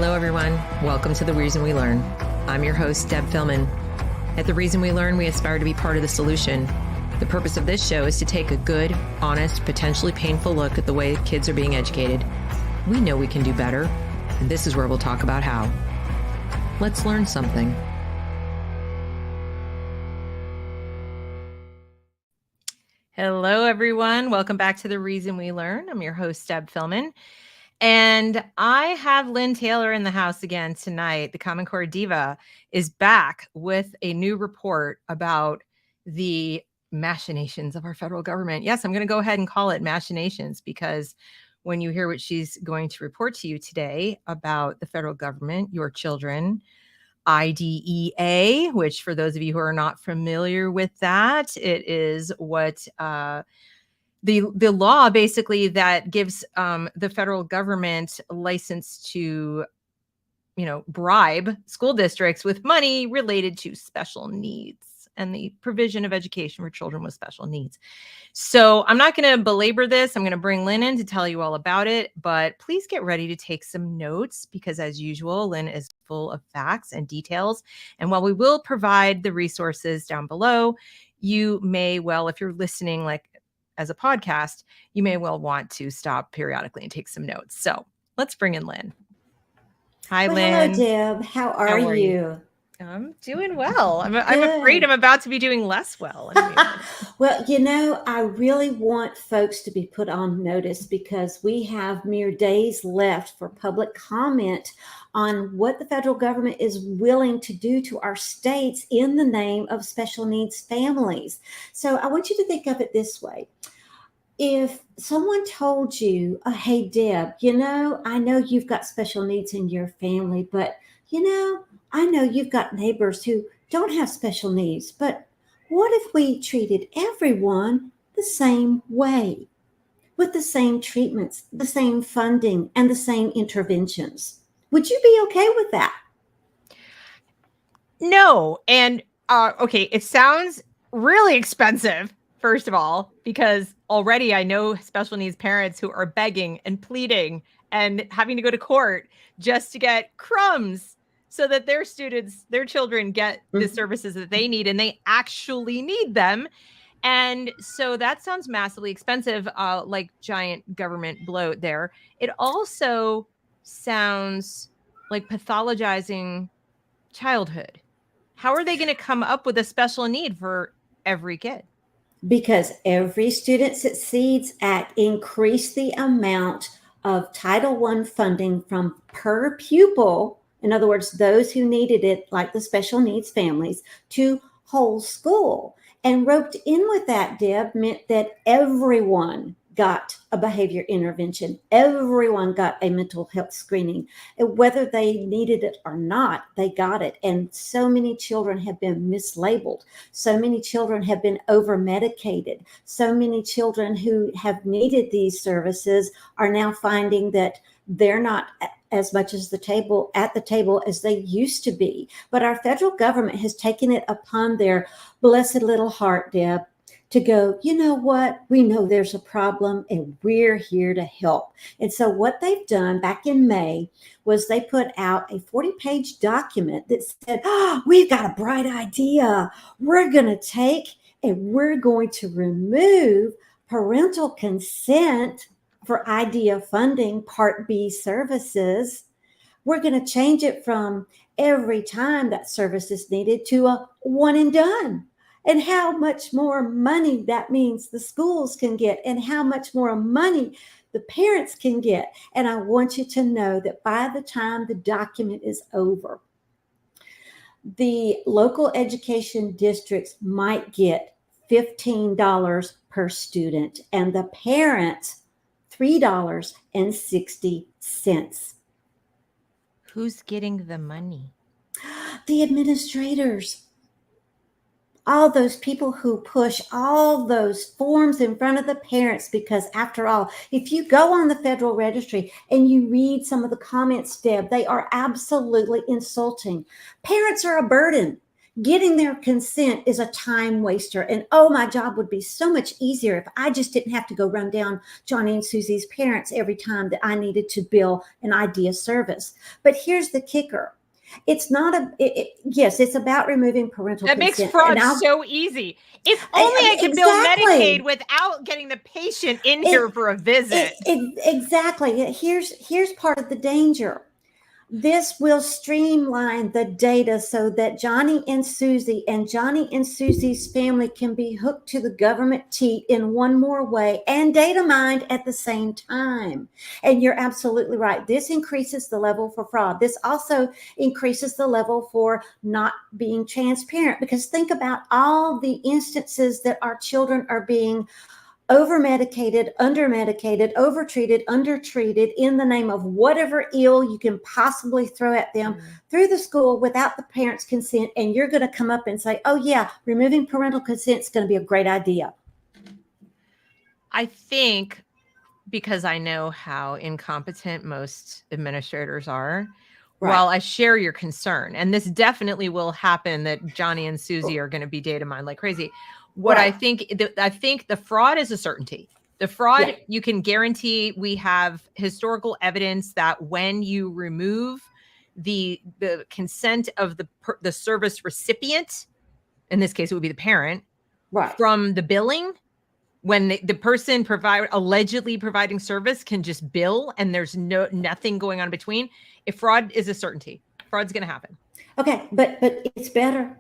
Hello, everyone. Welcome to The Reason We Learn. I'm your host, Deb Fillman. At The Reason We Learn, we aspire to be part of the solution. The purpose of this show is to take a good, honest, potentially painful look at the way kids are being educated. We know we can do better, and this is where we'll talk about how. Let's learn something. Hello, everyone. Welcome back to The Reason We Learn. I'm your host, Deb Fillman. And I have Lynn Taylor in the house again tonight. The Commoncore Diva is back with a new report about the machinations of our federal government. Yes, I'm going to go ahead and call it machinations, because when you hear what she's going to report to you today about the federal government, your children, IDEA, which for those of you who are not familiar with that, it is what the law basically that gives the federal government a license to, bribe school districts with money related to special needs and the provision of education for children with special needs. So I'm not going to belabor this. I'm going to bring Lynn in to tell you all about it, but please get ready to take some notes, because as usual, Lynn is full of facts and details. And while we will provide the resources down below, you may well, if you're listening as a podcast, you may well want to stop periodically and take some notes. So let's bring in Lynn. Hi, Lynn. Hello, Deb. How are you? I'm doing well. I'm afraid I'm about to be doing less well. Well, I really want folks to be put on notice, because we have mere days left for public comment on what the federal government is willing to do to our states in the name of special needs families. So I want you to think of it this way. If someone told you, hey, Deb, I know you've got special needs in your family, but, I know you've got neighbors who don't have special needs, but what if we treated everyone the same way, with the same treatments, the same funding, and the same interventions? Would you be okay with that? No. And, okay, it sounds really expensive, first of all, because already I know special needs parents who are begging and pleading and having to go to court just to get crumbs so that their children get the services that they need, and they actually need them. And so that sounds massively expensive, like giant government bloat there. It also sounds like pathologizing childhood. How are they going to come up with a special need for every kid? Because every student succeeds at increase the amount of Title I funding from per pupil. In other words, those who needed it, like the special needs families, to whole school. And roped in with that, Deb, meant that everyone got a behavior intervention. Everyone got a mental health screening. And whether they needed it or not, they got it. And so many children have been mislabeled. So many children have been over-medicated. So many children who have needed these services are now finding that they're not as much at the table as they used to be. But our federal government has taken it upon their blessed little heart, Deb, to go, you know what? We know there's a problem and we're here to help. And so what they've done back in May was they put out a 40-page document that said, we've got a bright idea. We're going to take and we're going to remove parental consent for IDEA funding Part B services. We're going to change it from every time that service is needed to a one and done. And how much more money that means the schools can get, and how much more money the parents can get. And I want you to know that by the time the document is over, the local education districts might get $15 per student, and the parents $3.60. Who's getting the money? The administrators. All those people who push all those forms in front of the parents, because after all, if you go on the federal registry and you read some of the comments, Deb, they are absolutely insulting. Parents are a burden. Getting their consent is a time waster. And oh, my job would be so much easier if I just didn't have to go run down Johnny and Susie's parents every time that I needed to bill an IDEA service. But here's the kicker. It's not yes, it's about removing parental That makes consent. fraud so easy. If only I could bill Medicaid without getting the patient in here for a visit. Exactly. Here's part of the danger. This will streamline the data so that Johnny and Susie and Johnny and Susie's family can be hooked to the government teat in one more way and data mined at the same time. And you're absolutely right. This increases the level for fraud. This also increases the level for not being transparent, because think about all the instances that our children are being over-medicated, under-medicated, over-treated, under-treated in the name of whatever ill you can possibly throw at them through the school without the parents' consent. And you're going to come up and say, oh, yeah, removing parental consent is going to be a great idea. I think, because I know how incompetent most administrators are, while I share your concern, and this definitely will happen, that Johnny and Susie are going to be data mined like crazy. What I think the fraud is a certainty. The fraud, you can guarantee. We have historical evidence that when you remove the consent of the service recipient, in this case it would be the parent, from the billing, when the person allegedly providing service can just bill and there's nothing going on between, if fraud is a certainty, fraud's going to happen. Okay, but it's better.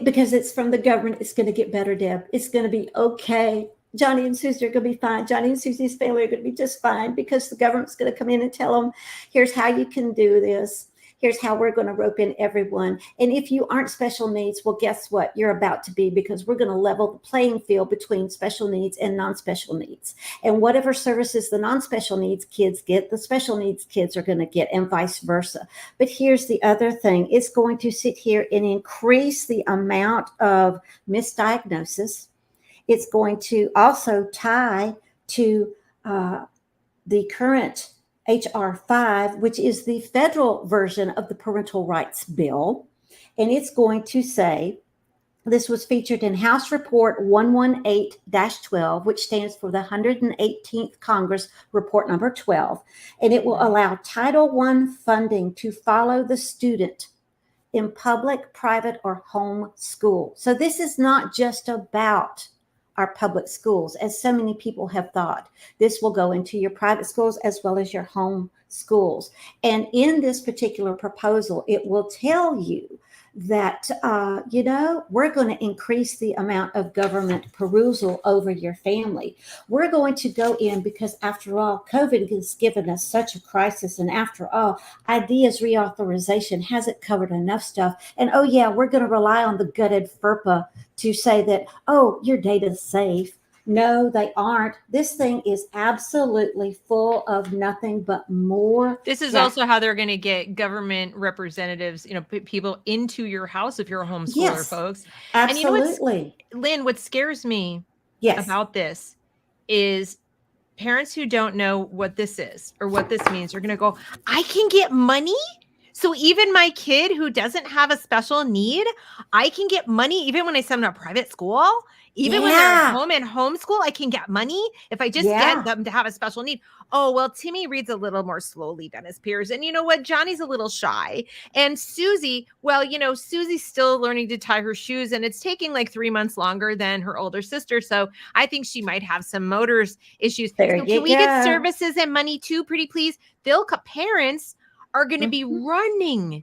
Because it's from the government, it's going to get better, Deb. It's going to be okay. Johnny and Susie are going to be fine. Johnny and Susie's family are going to be just fine, because the government's going to come in and tell them, here's how you can do this. Here's how we're going to rope in everyone. And if you aren't special needs, well, guess what? You're about to be, because we're going to level the playing field between special needs and non-special needs. And whatever services the non-special needs kids get, the special needs kids are going to get, and vice versa. But here's the other thing. It's going to sit here and increase the amount of misdiagnosis. It's going to also tie to the current H.R. 5, which is the federal version of the Parental Rights Bill. And it's going to say, this was featured in House Report 118-12, which stands for the 118th Congress Report number 12. And it will allow Title I funding to follow the student in public, private, or home school. So this is not just about our public schools, as so many people have thought. This will go into your private schools as well as your home schools. And in this particular proposal, it will tell you that, we're going to increase the amount of government perusal over your family. We're going to go in, because after all, COVID has given us such a crisis. And after all, IDEA's reauthorization hasn't covered enough stuff. And we're going to rely on the gutted FERPA to say that, your data's safe. No, they aren't. This thing is absolutely full of nothing but more. This is also how they're going to get government representatives, people into your house if you're a homeschooler, folks. Absolutely. And Lynn, what scares me about this is parents who don't know what this is or what this means are going to go, I can get money? So even my kid who doesn't have a special need, I can get money even when I send them to private school? Even when they're at home and homeschool, I can get money if I just get them to have a special need. Oh, well, Timmy reads a little more slowly than his peers. And you know what? Johnny's a little shy. And Susie, Susie's still learning to tie her shoes, and it's taking like 3 months longer than her older sister. So I think she might have some motors issues. Can we get services and money too, pretty please? Parents are going to be running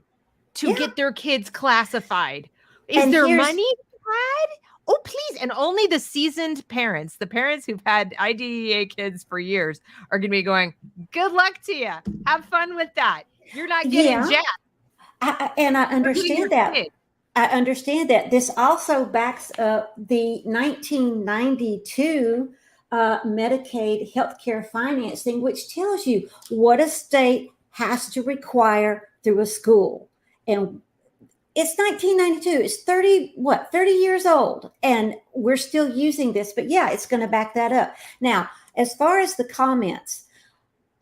to get their kids classified. Is there money, Brad? Oh, please. And only the seasoned parents, the parents who've had IDEA kids for years, are going to be going, good luck to you. Have fun with that. You're not getting jacked. And I understand that. I understand that. This also backs up the 1992 Medicaid healthcare financing, which tells you what a state has to require through a school. And it's 1992. It's 30 years old. And we're still using this. But it's going to back that up. Now, as far as the comments,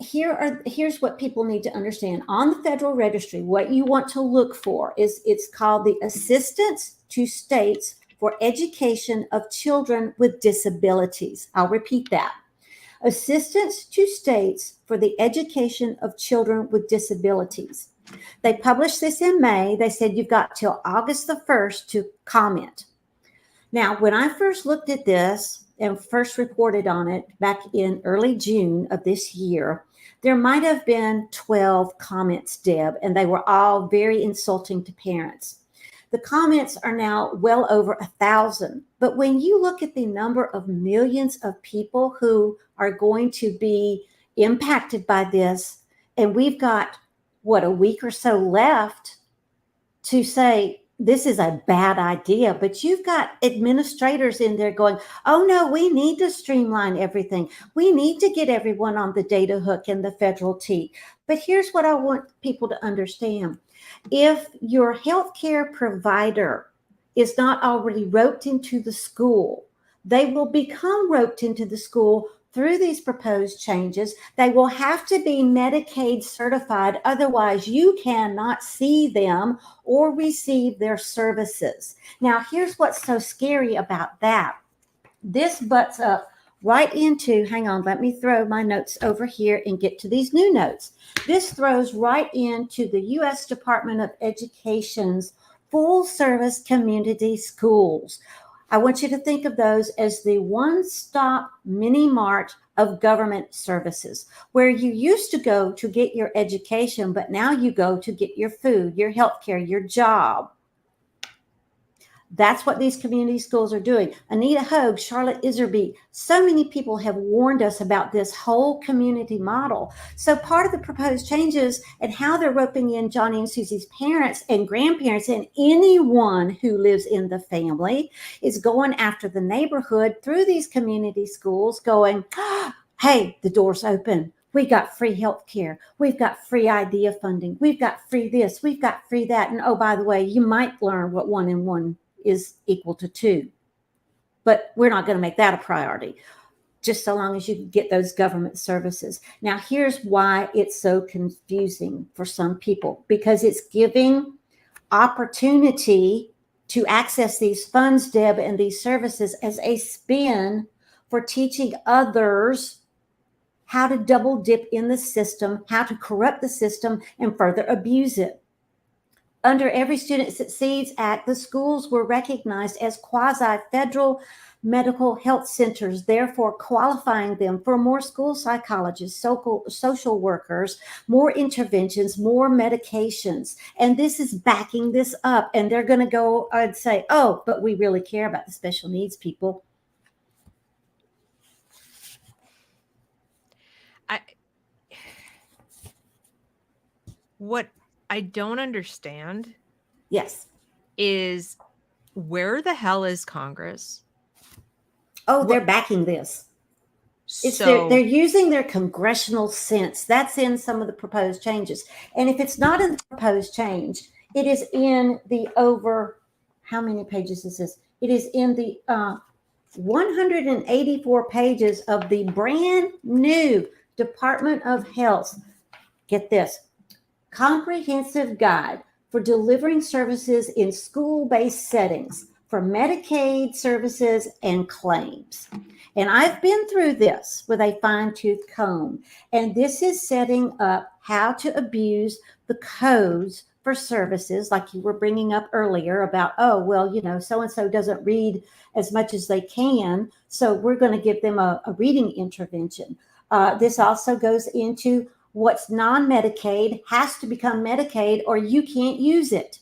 here's what people need to understand. On the Federal Registry, what you want to look for is, it's called the Assistance to states for education of children with disabilities. I'll repeat that. Assistance to states for the education of children with disabilities. They published this in May. They said you've got till August the 1st to comment. Now, when I first looked at this and first reported on it back in early June of this year, there might have been 12 comments, Deb, and they were all very insulting to parents. The comments are now well over 1,000. But when you look at the number of millions of people who are going to be impacted by this, and we've got, a week or so left to say, this is a bad idea, but you've got administrators in there going, oh no, we need to streamline everything. We need to get everyone on the data hook and the federal T. But here's what I want people to understand. If your healthcare provider is not already roped into the school, they will become roped into the school through these proposed changes. They will have to be Medicaid certified. Otherwise, you cannot see them or receive their services. Now, here's what's so scary about that. This butts up right into, hang on, let me throw my notes over here and get to these new notes. This throws right into the U.S. Department of Education's full service community schools. I want you to think of those as the one-stop mini mart of government services, where you used to go to get your education, but now you go to get your food, your healthcare, your job. That's what these community schools are doing. Anita Hogue, Charlotte Iserby, so many people have warned us about this whole community model. So part of the proposed changes and how they're roping in Johnny and Susie's parents and grandparents and anyone who lives in the family is going after the neighborhood through these community schools going, hey, the door's open. We got free health care. We've got free idea funding. We've got free this. We've got free that. And oh, by the way, you might learn what 1 and 1 is equal to 2. But we're not going to make that a priority, just so long as you can get those government services. Now, here's why it's so confusing for some people, because it's giving opportunity to access these funds, Deb, and these services as a spin for teaching others how to double dip in the system, how to corrupt the system and further abuse it. Under Every Student Succeeds Act, the schools were recognized as quasi-federal medical health centers, therefore qualifying them for more school psychologists, social workers, more interventions, more medications. And this is backing this up. And they're going to go and say, oh, but we really care about the special needs people. What I don't understand, yes, is where the hell is Congress? Oh, they're backing this. They're using their congressional sense. That's in some of the proposed changes. And if it's not in the proposed change, it is in the over, how many pages is this? It is in the 184 pages of the brand new Department of Health. Get this. Comprehensive guide for delivering services in school-based settings for Medicaid services and claims. And I've been through this with a fine-tooth comb. And this is setting up how to abuse the codes for services, like you were bringing up earlier about, oh, well, so-and-so doesn't read as much as they can, so we're going to give them a reading intervention. This also goes into what's non-Medicaid has to become Medicaid or you can't use it.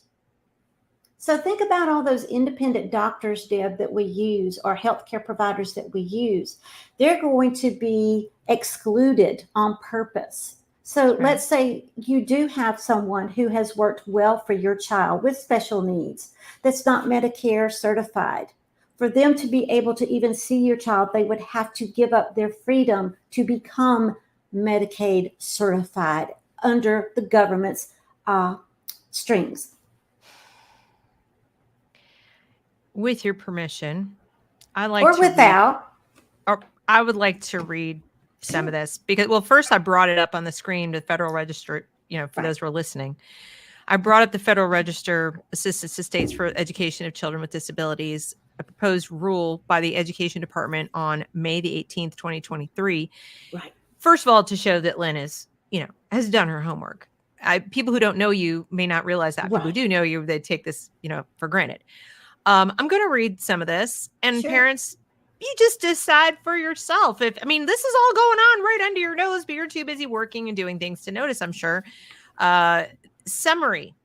So think about all those independent doctors, Deb, that we use, or healthcare providers that we use. They're going to be excluded on purpose. So let's say you do have someone who has worked well for your child with special needs that's not Medicare certified. For them to be able to even see your child, they would have to give up their freedom to become Medicaid certified under the government's strings. With your permission, I would like to read some of this because, well, first I brought it up on the screen to the Federal Register, for those who are listening. I brought up the Federal Register Assistance to States for Education of Children with Disabilities, a proposed rule by the Education Department on May the 18th, 2023. Right. First of all, to show that Lynn is, has done her homework. People who don't know you may not realize that. Right. People who do know you, they take this, for granted. I'm going to read some of this, and Sure. parents, you just decide for yourself. This is all going on right under your nose, but you're too busy working and doing things to notice, I'm sure. Summary.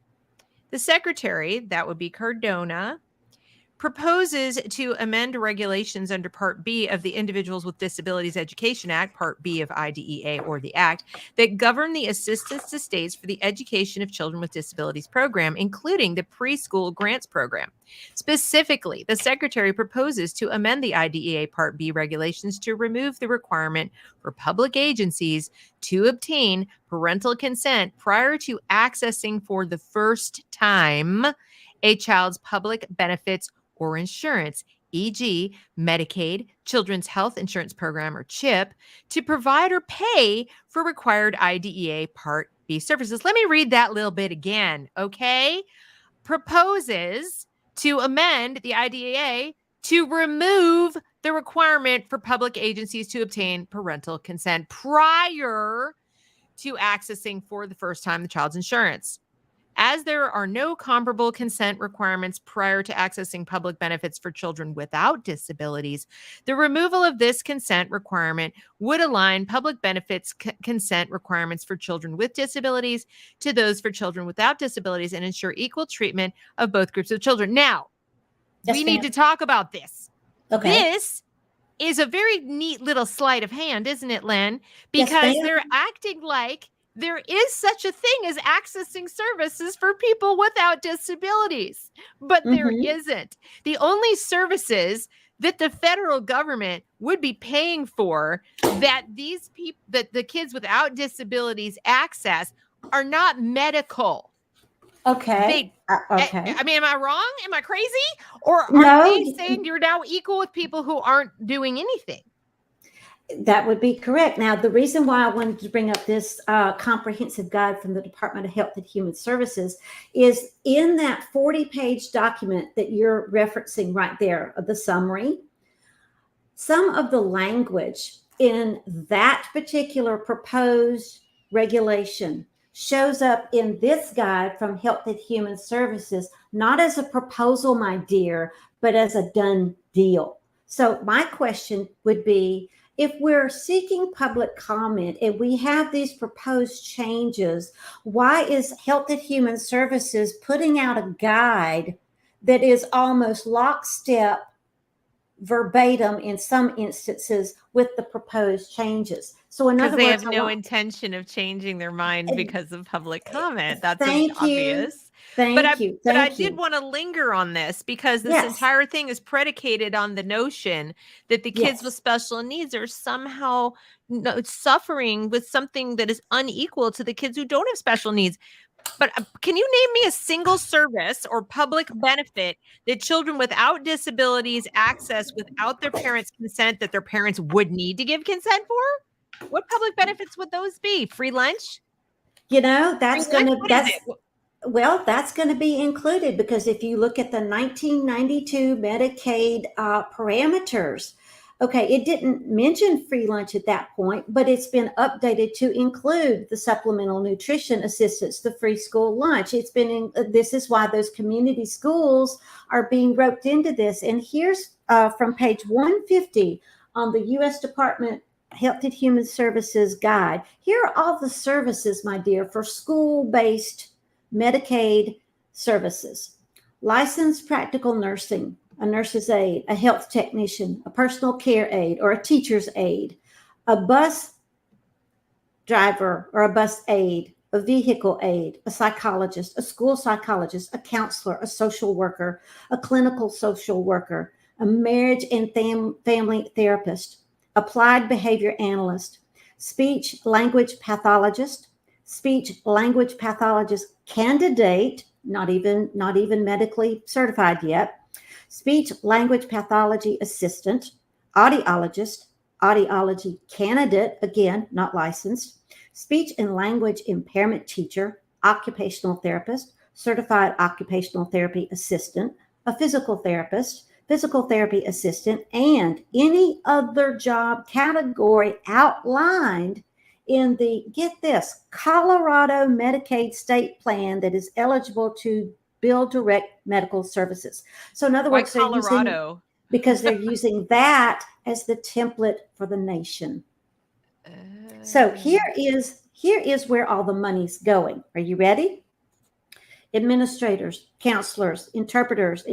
The secretary, that would be Cardona, proposes to amend regulations under Part B of the Individuals with Disabilities Education Act, Part B of IDEA or the Act, that govern the assistance to states for the education of children with disabilities program, including the preschool grants program. Specifically, the secretary proposes to amend the IDEA Part B regulations to remove the requirement for public agencies to obtain parental consent prior to accessing for the first time a child's public benefits or insurance, e.g., Medicaid, Children's Health Insurance Program, or CHIP, to provide or pay for required IDEA Part B services. Let me read that little bit again, okay? Proposes to amend the IDEA to remove the requirement for public agencies to obtain parental consent prior to accessing for the first time the child's insurance. As there are no comparable consent requirements prior to accessing public benefits for children without disabilities, the removal of this consent requirement would align public benefits consent requirements for children with disabilities to those for children without disabilities and ensure equal treatment of both groups of children. Now, we need to talk about this. Okay. This is a very neat little sleight of hand, isn't it, Lynn? Because they're acting like there is such a thing as accessing services for people without disabilities, but there isn't. The only services that the federal government would be paying for that these people, that the kids without disabilities access, are not medical. Okay. Okay. Am I wrong? Am I crazy? Or are they saying you're now equal with people who aren't doing anything? That would be correct. Now, the reason why I wanted to bring up this comprehensive guide from the Department of Health and Human Services is in that 40-page document that you're referencing right there, the summary, some of the language in that particular proposed regulation shows up in this guide from Health and Human Services, not as a proposal, my dear, but as a done deal. So my question would be, if we're seeking public comment and we have these proposed changes, why is Health and Human Services putting out a guide that is almost lockstep, verbatim in some instances with the proposed changes? So in other words, they have no intention of changing their mind because of public comment. That's obvious. Thank you. But I did want to linger on this because this entire thing is predicated on the notion that the kids with special needs are somehow suffering with something that is unequal to the kids who don't have special needs. But can you name me a single service or public benefit that children without disabilities access without their parents' consent that their parents would need to give consent for? What public benefits would those be? Free lunch? That's going to be included, because if you look at the 1992 Medicaid parameters, it didn't mention free lunch at that point, but it's been updated to include the supplemental nutrition assistance, the free school lunch. This is why those community schools are being roped into this. And here's from page 150 on the U.S. Department Health and Human Services guide. Here are all the services, my dear, for school-based Medicaid services: licensed practical nursing, a nurse's aide, a health technician, a personal care aide or a teacher's aide, a bus driver or a bus aide, a vehicle aide, a psychologist, a school psychologist, a counselor, a social worker, a clinical social worker, a marriage and family therapist, applied behavior analyst, speech language pathologist, speech language pathologist candidate, not even medically certified yet, speech language pathology assistant, audiologist, audiology candidate, again, not licensed, speech and language impairment teacher, occupational therapist, certified occupational therapy assistant, a physical therapist, physical therapy assistant, and any other job category outlined in the, get this, Colorado Medicaid state plan that is eligible to bill direct medical services. So in other Why words, they're using, Colorado? because they're using that as the template for the nation. So here is where all the money's going. Are you ready? Administrators, counselors, interpreters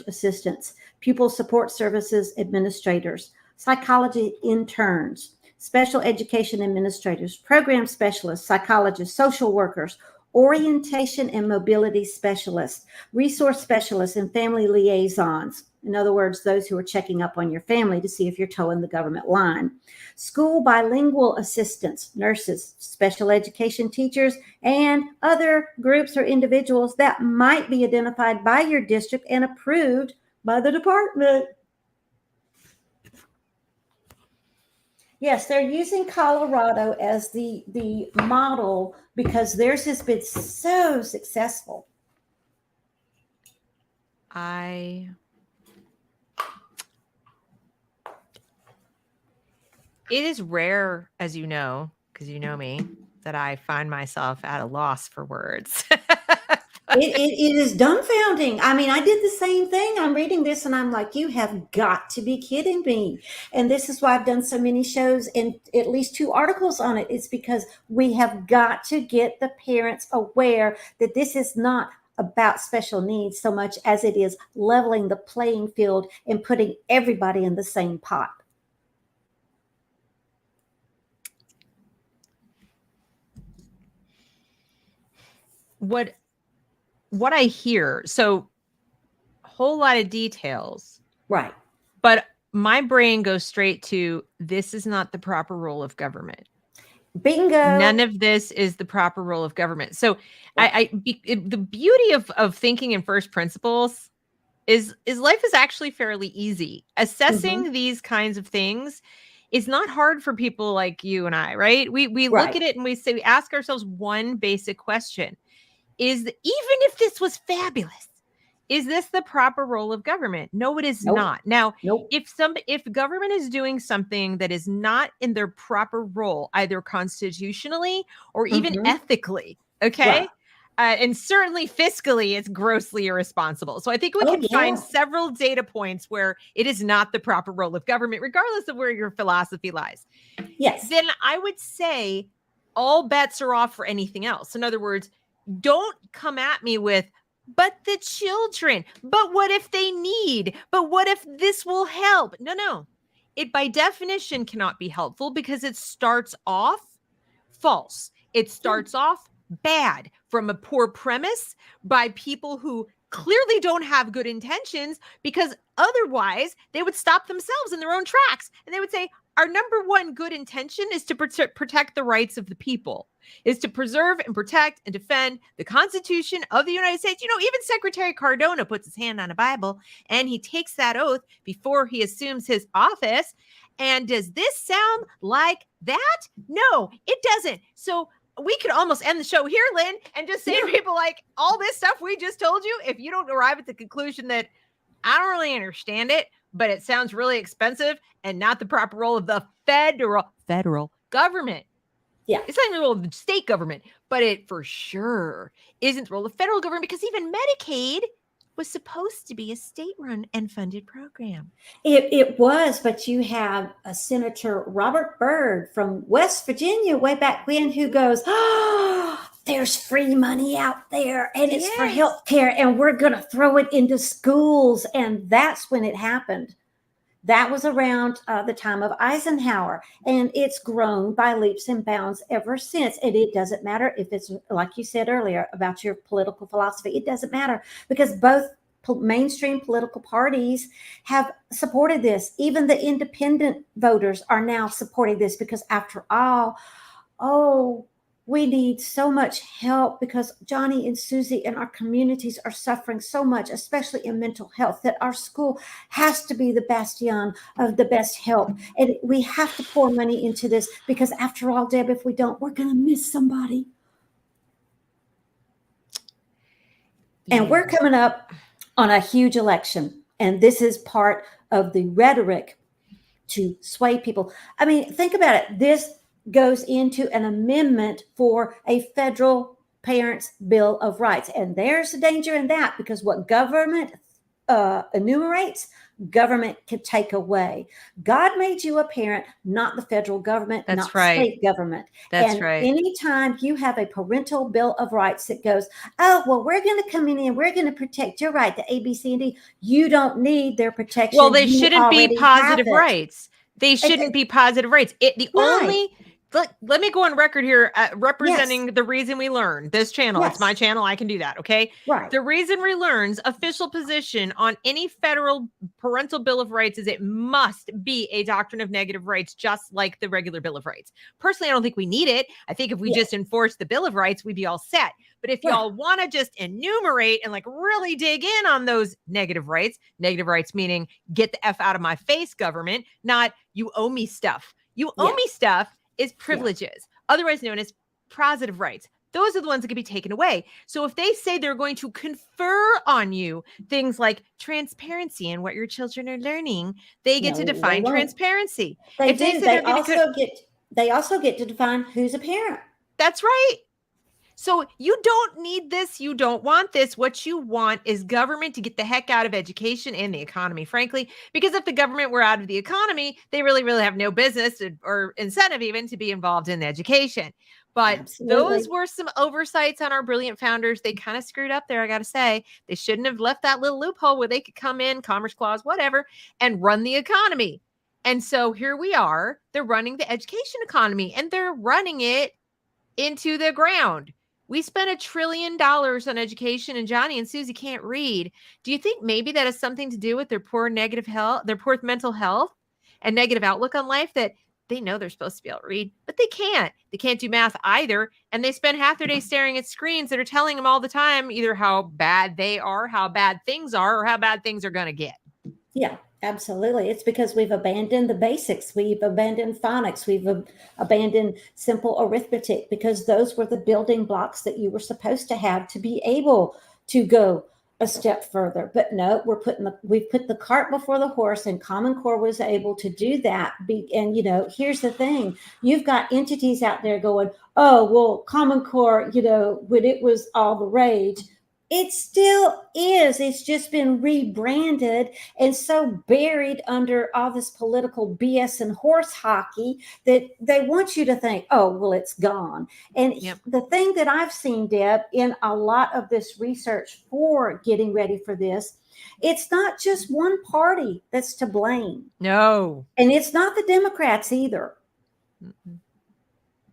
assistants, pupil support services administrators, psychology interns, special education administrators, program specialists, psychologists, social workers, orientation and mobility specialists, resource specialists, and family liaisons. In other words, those who are checking up on your family to see if you're towing the government line. School bilingual assistants, nurses, special education teachers, and other groups or individuals that might be identified by your district and approved by the department. Yes, they're using Colorado as the model because theirs has been so successful. It is rare, as you know, because you know me, that I find myself at a loss for words. It is dumbfounding. I mean, I did the same thing. I'm reading this and I'm like, you have got to be kidding me. And this is why I've done so many shows and at least 2 articles on it. It's because we have got to get the parents aware that this is not about special needs so much as it is leveling the playing field and putting everybody in the same pot. What I hear, so a whole lot of details. Right. But my brain goes straight to, this is not the proper role of government. Bingo. None of this is the proper role of government. So the beauty of thinking in first principles is life is actually fairly easy. Assessing these kinds of things is not hard for people like you and I, right? We look at it and we ask ourselves one basic question. Even if this was fabulous, is this the proper role of government? No, it is not. Now, if government is doing something that is not in their proper role, either constitutionally or even ethically, okay? And certainly fiscally, it's grossly irresponsible. So I think we can find several data points where it is not the proper role of government, regardless of where your philosophy lies. Yes. Then I would say all bets are off for anything else. In other words, don't come at me with, but the children, but what if they need, but what if this will help? No. It by definition cannot be helpful because it starts off false. It starts off bad from a poor premise by people who clearly don't have good intentions, because otherwise they would stop themselves in their own tracks and they would say, our number one good intention is to protect the rights of the people, is to preserve and protect and defend the Constitution of the United States. You know, even Secretary Cardona puts his hand on a Bible and he takes that oath before he assumes his office. And does this sound like that? No, it doesn't. So we could almost end the show here, Lynn, and just say to people like, all this stuff we just told you, if you don't arrive at the conclusion that I don't really understand it, but it sounds really expensive and not the proper role of the federal government. Yeah. It's not the role of the state government, but it for sure isn't the role of the federal government, because even Medicaid was supposed to be a state-run and funded program. It was, but you have a Senator Robert Byrd from West Virginia way back when who goes, there's free money out there and it's for health care and we're going to throw it into schools. And that's when it happened. That was around the time of Eisenhower, and it's grown by leaps and bounds ever since. And it doesn't matter if it's, like you said earlier, about your political philosophy. It doesn't matter, because both mainstream political parties have supported this. Even the independent voters are now supporting this, because after all, we need so much help, because Johnny and Susie and our communities are suffering so much, especially in mental health, that our school has to be the bastion of the best help. And we have to pour money into this, because after all, Deb, if we don't, we're going to miss somebody. And we're Yeah. coming up on a huge election. And this is part of the rhetoric to sway people. I mean, think about it. This goes into an amendment for a federal Parents' Bill of Rights. And there's a danger in that, because what government enumerates, government can take away. God made you a parent, not the federal government, That's not the right. state government. That's And right. anytime you have a parental bill of rights that goes, oh, well, we're going to come in and we're going to protect your right to A, B, C, and D, you don't need their protection. Well, they You shouldn't be already have positive it. rights. They shouldn't be positive rights. The Right. only let me go on record here representing Yes. the reason we learn this channel. It's my Yes. channel. I can do that. Okay. Right. The reason we learn's official position on any federal parental bill of rights is it must be a doctrine of negative rights, just like the regular Bill of Rights. Personally, I don't think we need it. I think if we just enforce the Bill of Rights, we'd be all set. But if y'all want to just enumerate and like really dig in on those negative rights meaning get the F out of my face, government, not you owe me stuff. You owe me stuff is privileges, otherwise known as positive rights. Those are the ones that can be taken away. So if they say they're going to confer on you things like transparency in what your children are learning, they get to define transparency. They if do. They, say They also get to define who's a parent. That's right. So you don't need this. You don't want this. What you want is government to get the heck out of education and the economy, frankly, because if the government were out of the economy, they really, really have no business or incentive even to be involved in education. But those were some oversights on our brilliant founders. They kind of screwed up there, I got to say. They shouldn't have left that little loophole where they could come in, Commerce Clause, whatever, and run the economy. And so here we are. They're running the education economy, and they're running it into the ground. We spent $1 trillion on education, and Johnny and Susie can't read. Do you think maybe that has something to do with their poor negative health, their poor mental health and negative outlook on life, that they know they're supposed to be able to read, but they can't. They can't do math either. And they spend half their day staring at screens that are telling them all the time either how bad they are, how bad things are, or how bad things are going to get. Yeah, absolutely. It's because we've abandoned the basics. We've abandoned phonics. We've abandoned simple arithmetic, because those were the building blocks that you were supposed to have to be able to go a step further. But no, we've put the cart before the horse, and Commoncore was able to do that. And here's the thing: you've got entities out there going, "Oh, well, Commoncore, when it was all the rage." It still is. It's just been rebranded and so buried under all this political BS and horse hockey that they want you to think, oh, well, it's gone. And the thing that I've seen, Deb, in a lot of this research for getting ready for this, it's not just one party that's to blame. No. And it's not the Democrats either. Mm-mm.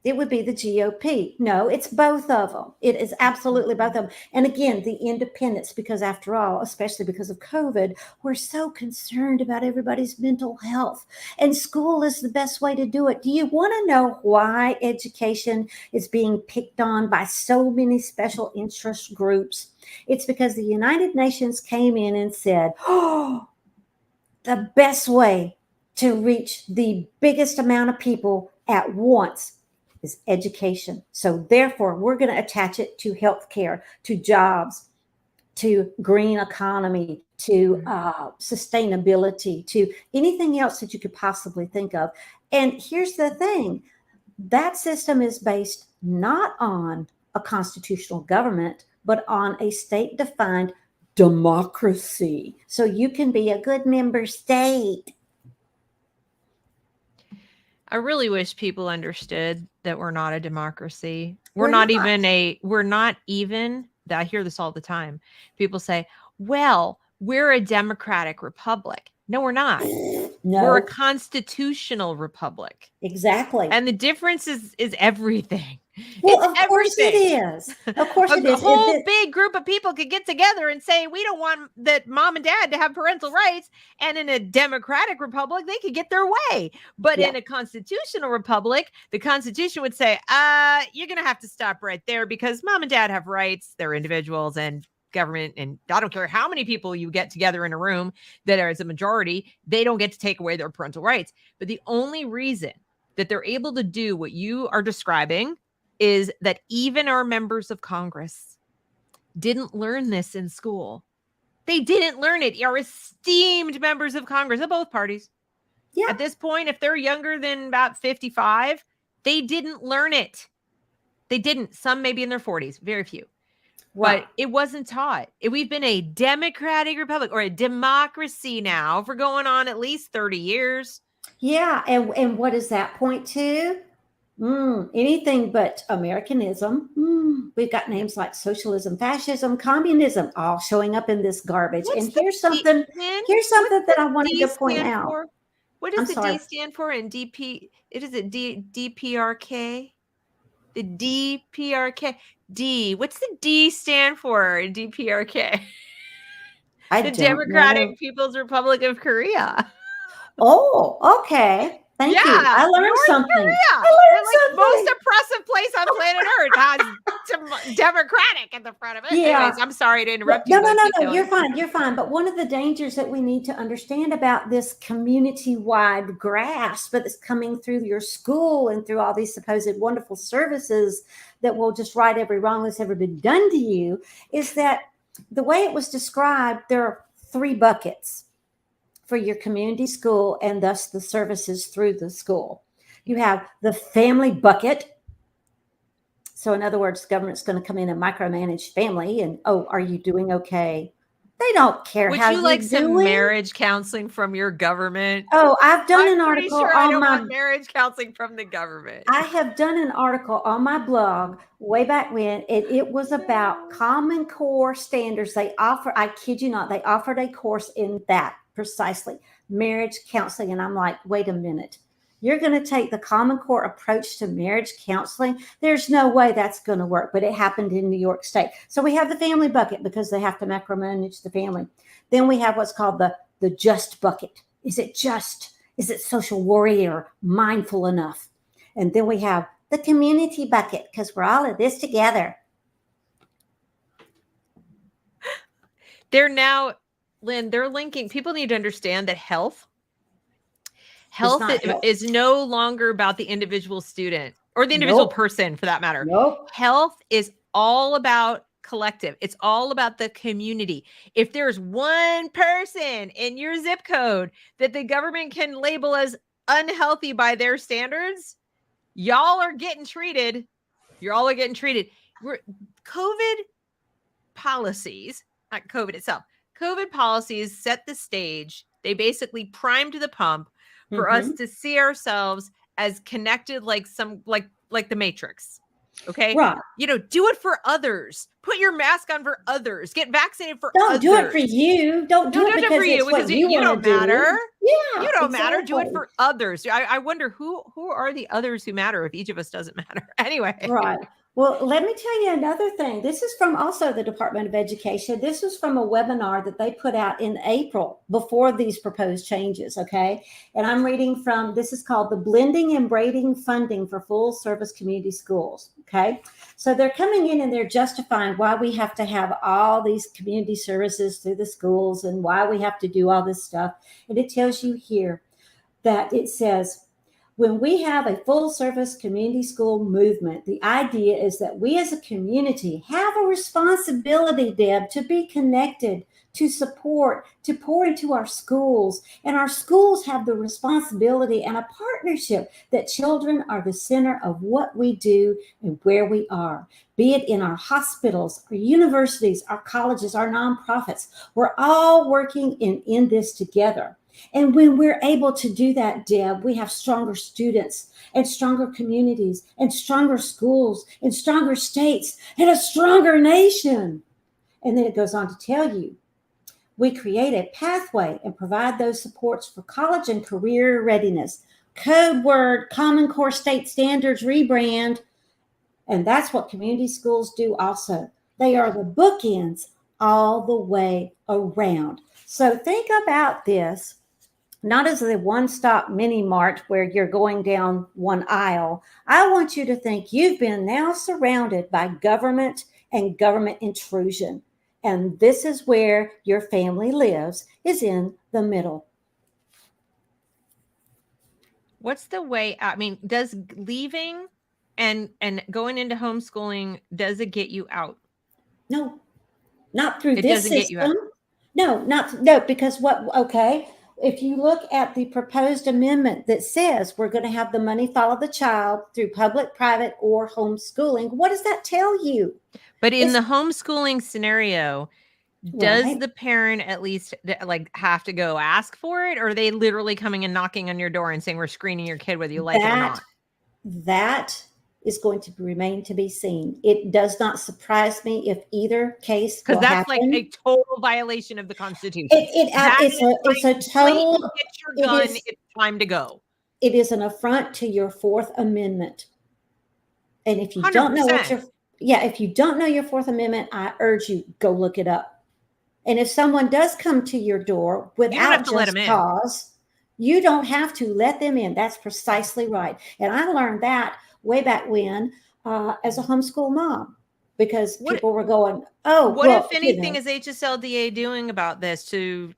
It would be the GOP. No, it's both of them. It is absolutely both of them. And again, the independents, because after all, especially because of COVID, we're so concerned about everybody's mental health. And school is the best way to do it. Do you want to know why education is being picked on by so many special interest groups? It's because the United Nations came in and said, oh, the best way to reach the biggest amount of people at once is education. So therefore, we're going to attach it to healthcare, to jobs, to green economy, to sustainability, to anything else that you could possibly think of. And here's the thing: that system is based not on a constitutional government, but on a state-defined democracy. So you can be a good member state. I really wish people understood that we're not a democracy. We're not even, I hear this all the time. People say, well, we're a democratic republic. No, we're not. No. We're a constitutional republic. Exactly. And the difference is everything. Well, of course it is. Of course it is. A whole big group of people could get together and say, we don't want that mom and dad to have parental rights. And in a democratic republic, they could get their way. But in a constitutional republic, the Constitution would say, you're going to have to stop right there, because mom and dad have rights. They're individuals, and government, and I don't care how many people you get together in a room that are as a majority, they don't get to take away their parental rights. But the only reason that they're able to do what you are describing is that even our members of Congress, didn't learn this in school. They didn't learn it. Our esteemed members of Congress of both parties. Yeah. At this point, if they're younger than about 55, they didn't learn it. They didn't. Some maybe in their 40s, very few. Right. But it wasn't taught. We've been a democratic republic or a democracy now for going on at least 30 years. Yeah. And what does that point to? Anything but Americanism. We've got names like socialism, fascism, communism, all showing up in this garbage. And here's something that I wanted to point out. For? What does the D stand for in DP? Is it DPRK? The DPRK. D. What's the D stand for in DPRK? The Democratic People's Republic of Korea. Oh, okay. Thank you. I learned something. Like most oppressive place on planet Earth has democratic at the front of it. Yeah. Anyways, I'm sorry to interrupt you. No. You're fine. You're fine. But one of the dangers that we need to understand about this community-wide grasp that's coming through your school and through all these supposed wonderful services that will just right every wrong that's ever been done to you is that the way it was described, there are 3 buckets for your community school and thus the services through the school. You have the family bucket. So in other words, the government's going to come in and micromanage family and, oh, are you doing okay? They don't care how you're doing. Would you like some marriage counseling from your government? Oh, I've done an article on my marriage counseling from the government. I have done an article on my blog way back when, and it was about Commoncore standards. They offer, I kid you not, they offered a course in that precisely, marriage counseling. And I'm like, wait a minute. You're going to take the Commoncore approach to marriage counseling? There's no way that's going to work, but it happened in New York State. So we have the family bucket because they have to micromanage the family. Then we have what's called the just bucket. Is it just? Is it social warrior, mindful enough? And then we have the community bucket because we're all in this together. They're now, Lynn, they're linking, people need to understand that health is no longer about the individual student or the individual person for that matter. Health is all about collective. It's all about the community. If there's one person in your zip code that the government can label as unhealthy by their standards, y'all are getting treated. You're getting treated. COVID policies, not COVID itself, COVID policies set the stage. They basically primed the pump for us to see ourselves as connected, like the Matrix. Okay. Right. Do it for others. Put your mask on for others. Get vaccinated for others. Don't do it for you. Don't do it for you because you don't matter. Yeah. You don't matter. Do it for others. I wonder who are the others who matter if each of us doesn't matter. Anyway. Right. Well, let me tell you another thing. This is from also the Department of Education. This was from a webinar that they put out in April before these proposed changes, okay? And I'm reading from, this is called the Blending and Braiding Funding for Full Service Community Schools, okay? So they're coming in and they're justifying why we have to have all these community services through the schools and why we have to do all this stuff. And it tells you here that it says, when we have a full service community school movement, the idea is that we as a community have a responsibility, Deb, to be connected, to support, to pour into our schools. And our schools have the responsibility and a partnership that children are the center of what we do and where we are, be it in our hospitals, our universities, our colleges, our nonprofits. We're all working in this together. And when we're able to do that, Deb, we have stronger students and stronger communities and stronger schools and stronger states and a stronger nation. And then it goes on to tell you, we create a pathway and provide those supports for college and career readiness. Code word, Common Core State Standards rebrand. And that's what community schools do also. They are the bookends all the way around. So think about this. Not as a one-stop mini mart where you're going down one aisle. I want you to think you've been now surrounded by government and government intrusion. And this is where your family lives, is in the middle. What's the way? I mean, does leaving and going into homeschooling, does it get you out? No. not through It this doesn't get you out. system. No, because okay, if you look at the proposed amendment that says we're going to have the money follow the child through public, private, or homeschooling, what does that tell you? But in It's the homeschooling scenario, does right. the parent at least like have to go ask for it, or are they literally coming and knocking on your door and saying we're screening your kid whether you like it or That not? that is going to remain to be seen. It does not surprise me if either case Because will that's like a happen. total violation of the Constitution. That is It's like a total. blatant, get your It gun, is it's time to go. it is an affront to your Fourth Amendment. And if you don't know 100%. if you don't know your Fourth Amendment, I urge you go look it up. And if someone does come to your door You don't have without to let them just in. cause, you don't have to let them in. That's precisely right. And I learned that way back when, as a homeschool mom, because What people were going, "Oh, what well, if anything is HSLDA doing about this to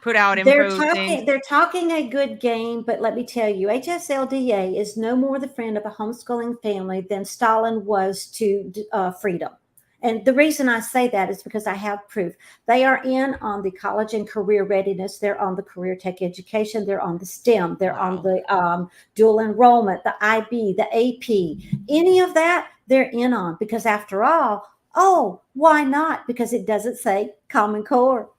put out they're info saying, talking a good game." But let me tell you, HSLDA is no more the friend of a homeschooling family than Stalin was to freedom. And the reason I say that is because I have proof. They are in on the college and career readiness. They're on the career tech education. They're on the STEM. They're on wow. the dual enrollment, the IB, the AP. Any of that, they're in on, because after all, oh, why not? Because it doesn't say Common Core.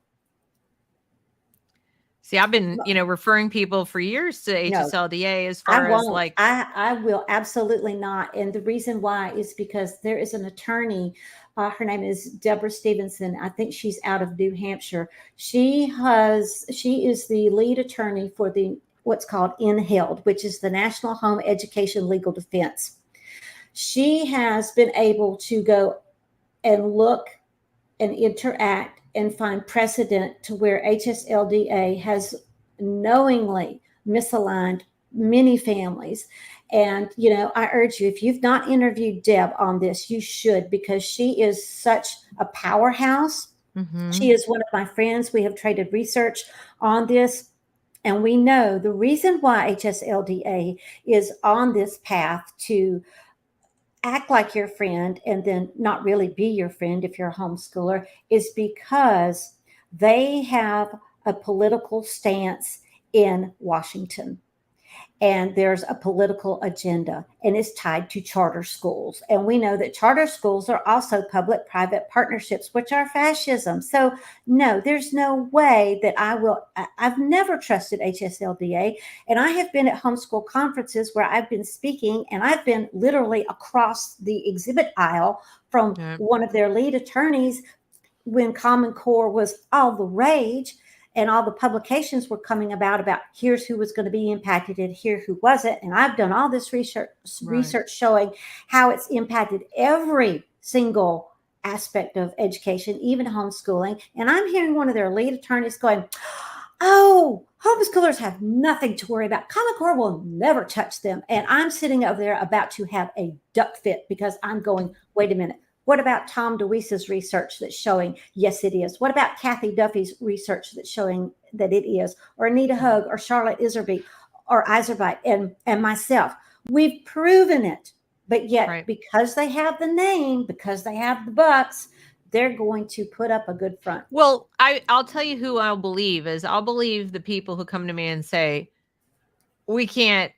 See, I've been, referring people for years to No, HSLDA as I far as won't. like, I will absolutely not. And the reason why is because there is an attorney. Her name is Deborah Stevenson. I think she's out of New Hampshire. She is the lead attorney for the what's called NHELD, which is the National Home Education Legal Defense. She has been able to go and look and interact and find precedent to where HSLDA has knowingly misaligned many families. And, I urge you, if you've not interviewed Deb on this, you should, because she is such a powerhouse. She is one of my friends. We have traded research on this. And we know the reason why HSLDA is on this path to act like your friend and then not really be your friend if you're a homeschooler is because they have a political stance in Washington. And there's a political agenda, and it's tied to charter schools. And we know that charter schools are also public-private partnerships, which are fascism. So no, there's no way that I've never trusted HSLDA. And I have been at homeschool conferences where I've been speaking, and I've been literally across the exhibit aisle from one of their lead attorneys when Common Core was all the rage. And all the publications were coming about here's who was going to be impacted and here who wasn't. And I've done all this research showing how it's impacted every single aspect of education, even homeschooling. And I'm hearing one of their lead attorneys going, "Oh, homeschoolers have nothing to worry about. Common Core will never touch them." And I'm sitting over there about to have a duck fit because I'm going, wait a minute. What about Tom DeWeese's research that's showing, yes, it is? What about Kathy Duffy's research that's showing that it is? Or Anita Hug or Charlotte Iserby or Iserbyte and myself? We've proven it. But yet, because they have the name, because they have the bucks, they're going to put up a good front. Well, I'll tell you who I'll believe the people who come to me and say, we can't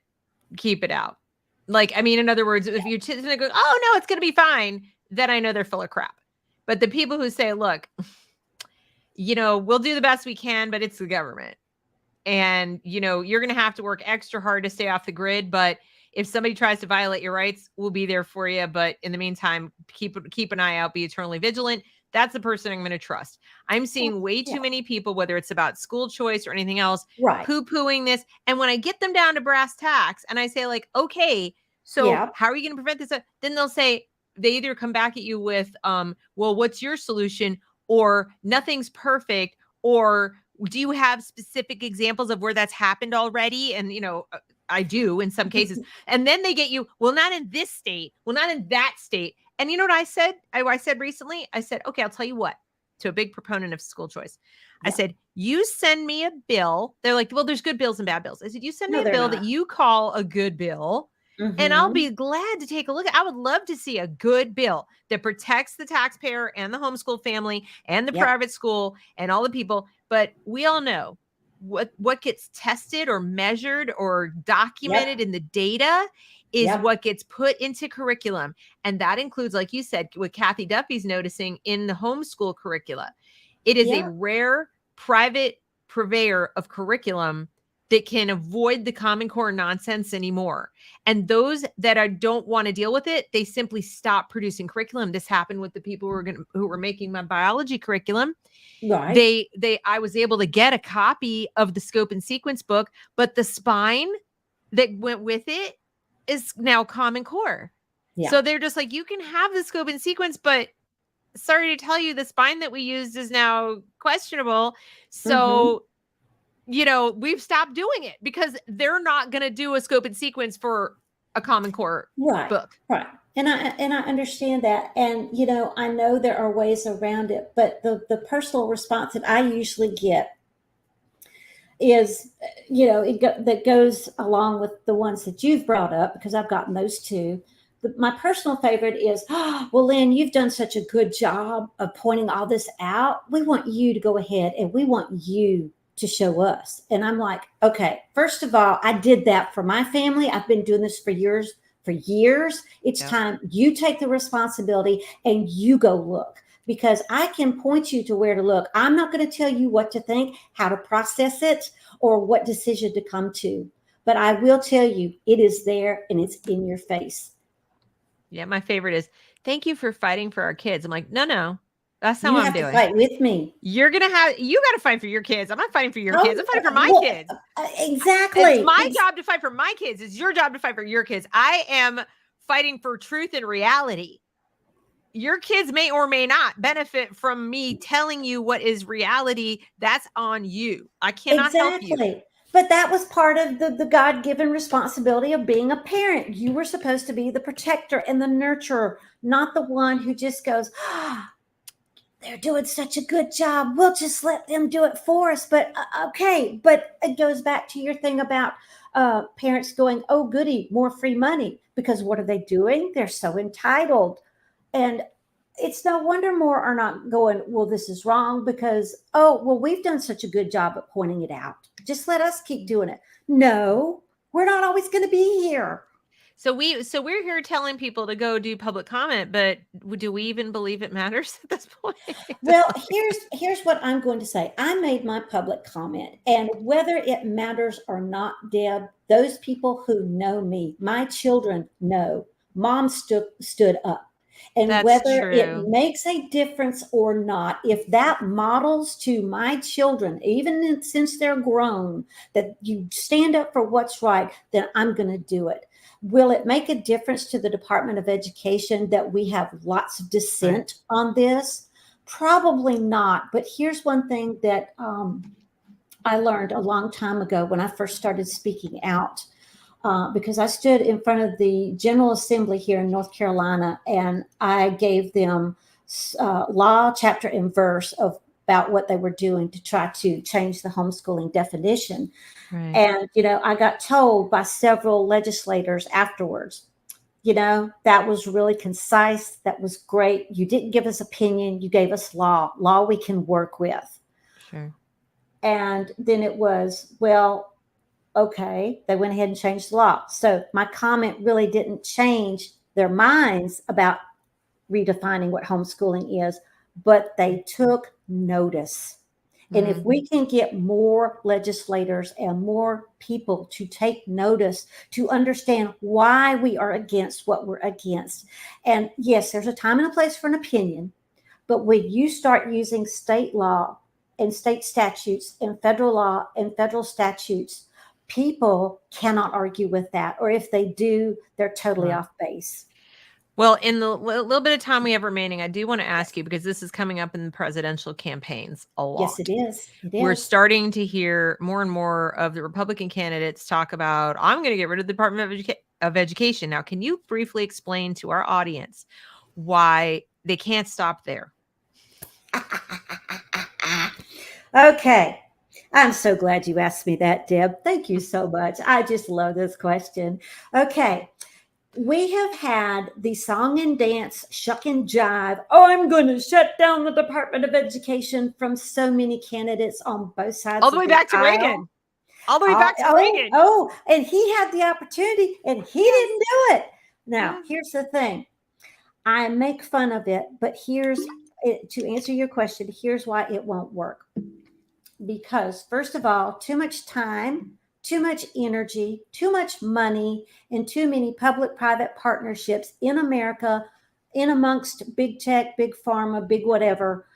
keep it out. Like, I mean, in other words, if you're going to go, oh no, it's going to be fine, then I know they're full of crap. But the people who say, look, we'll do the best we can, but it's the government. And, you're going to have to work extra hard to stay off the grid. But if somebody tries to violate your rights, we'll be there for you. But in the meantime, keep an eye out, be eternally vigilant. That's the person I'm going to trust. I'm seeing way too many people, whether it's about school choice or anything else, poo-pooing this. And when I get them down to brass tacks and I say like, okay, so how are you going to prevent this? Then they'll say, they either come back at you with, well, what's your solution? Or nothing's perfect. Or do you have specific examples of where that's happened already? And, I do in some cases. And then they get you, well, not in this state. Well, not in that state. And you know what I said? I said recently, I said, okay, I'll tell you what, to a big proponent of school choice. I said, you send me a bill. They're like, well, there's good bills and bad bills. I said, you send me a bill that you call a good bill. And I'll Mm-hmm. be glad to take a look. I would love to see a good bill that protects the taxpayer and the homeschool family and the Yep. private school and all the people. But we all know what gets tested or measured or documented Yep. in the data is Yep. what gets put into curriculum. And that includes, like you said, what Kathy Duffy's noticing in the homeschool curricula. It is a Yep. rare private purveyor of curriculum that can avoid the Common Core nonsense anymore. And those that don't want to deal with it, they simply stop producing curriculum. This happened with the people who were making my biology curriculum. Right. I was able to get a copy of the scope and sequence book, but the spine that went with it is now Common Core. Yeah. So they're just like, you can have the scope and sequence, but sorry to tell you, the spine that we used is now questionable. So, we've stopped doing it because they're not going to do a scope and sequence for a Common Core Right. book. Right. And I understand that. And, I know there are ways around it, but the personal response that I usually get is, that goes along with the ones that you've brought up, because I've gotten those too. My personal favorite is, well, Lynn, you've done such a good job of pointing all this out. We want you to go ahead and we want you to show us. And I'm like, okay, first of all, I did that for my family. I've been doing this for years. It's time you take the responsibility and you go look, because I can point you to where to look. I'm not going to tell you what to think, how to process it, or what decision to come to. But I will tell you, it is there and it's in your face. Yeah, my favorite is, thank you for fighting for our kids. I'm like, no, that's not You what I'm have to doing. fight with me. You got to fight for your kids. I'm not fighting for your kids. I'm fighting for my kids. Exactly. It's my job to fight for my kids. It's your job to fight for your kids. I am fighting for truth and reality. Your kids may or may not benefit from me telling you what is reality. That's on you. I cannot help you. But that was part of the God-given responsibility of being a parent. You were supposed to be the protector and the nurturer, not the one who just goes, they're doing such a good job. We'll just let them do it for us. But okay. But it goes back to your thing about parents going, oh, goody, more free money. Because what are they doing? They're so entitled. And it's no wonder more are not going, well, this is wrong, because, oh, well, we've done such a good job at pointing it out. Just let us keep doing it. No, we're not always going to be here. So we're here telling people to go do public comment, but do we even believe it matters at this point? Well, here's what I'm going to say. I made my public comment, and whether it matters or not, Deb, those people who know me, my children know, Mom stood up. And That's whether true. it makes a difference or not, if that models to my children, even since they're grown, that you stand up for what's right, then I'm going to do it. Will it make a difference to the Department of Education that we have lots of dissent on this? Probably not. But here's one thing that I learned a long time ago when I first started speaking out. Because I stood in front of the General Assembly here in North Carolina, and I gave them law, chapter, and verse about what they were doing to try to change the homeschooling definition. Right. And, I got told by several legislators afterwards, that was really concise. That was great. You didn't give us opinion. You gave us law we can work with. Sure. And then it was, well, okay, they went ahead and changed the law. So my comment really didn't change their minds about redefining what homeschooling is, but they took notice. And if we can get more legislators and more people to take notice, to understand why we are against what we're against. And yes, there's a time and a place for an opinion, but when you start using state law and state statutes and federal law and federal statutes, people cannot argue with that. Or if they do, they're totally off base. Well, in the little bit of time we have remaining, I do want to ask you, because this is coming up in the presidential campaigns a lot. Yes, it is. We're starting to hear more and more of the Republican candidates talk about, I'm going to get rid of the Department of Education. Now, can you briefly explain to our audience why they can't stop there? Okay. I'm so glad you asked me that, Deb. Thank you so much. I just love this question. Okay. We have had the song and dance, shuck and jive. Oh, I'm going to shut down the Department of Education from so many candidates on both sides All the of way the back to aisle. Reagan. All the way back to Reagan. And he had the opportunity and he Yes. didn't do it. Now, Yes. here's the thing. I make fun of it, but to answer your question, here's why it won't work. Because, first of all, too much time, too much energy, too much money, and too many public-private partnerships in America, in amongst big tech, big pharma, big whatever,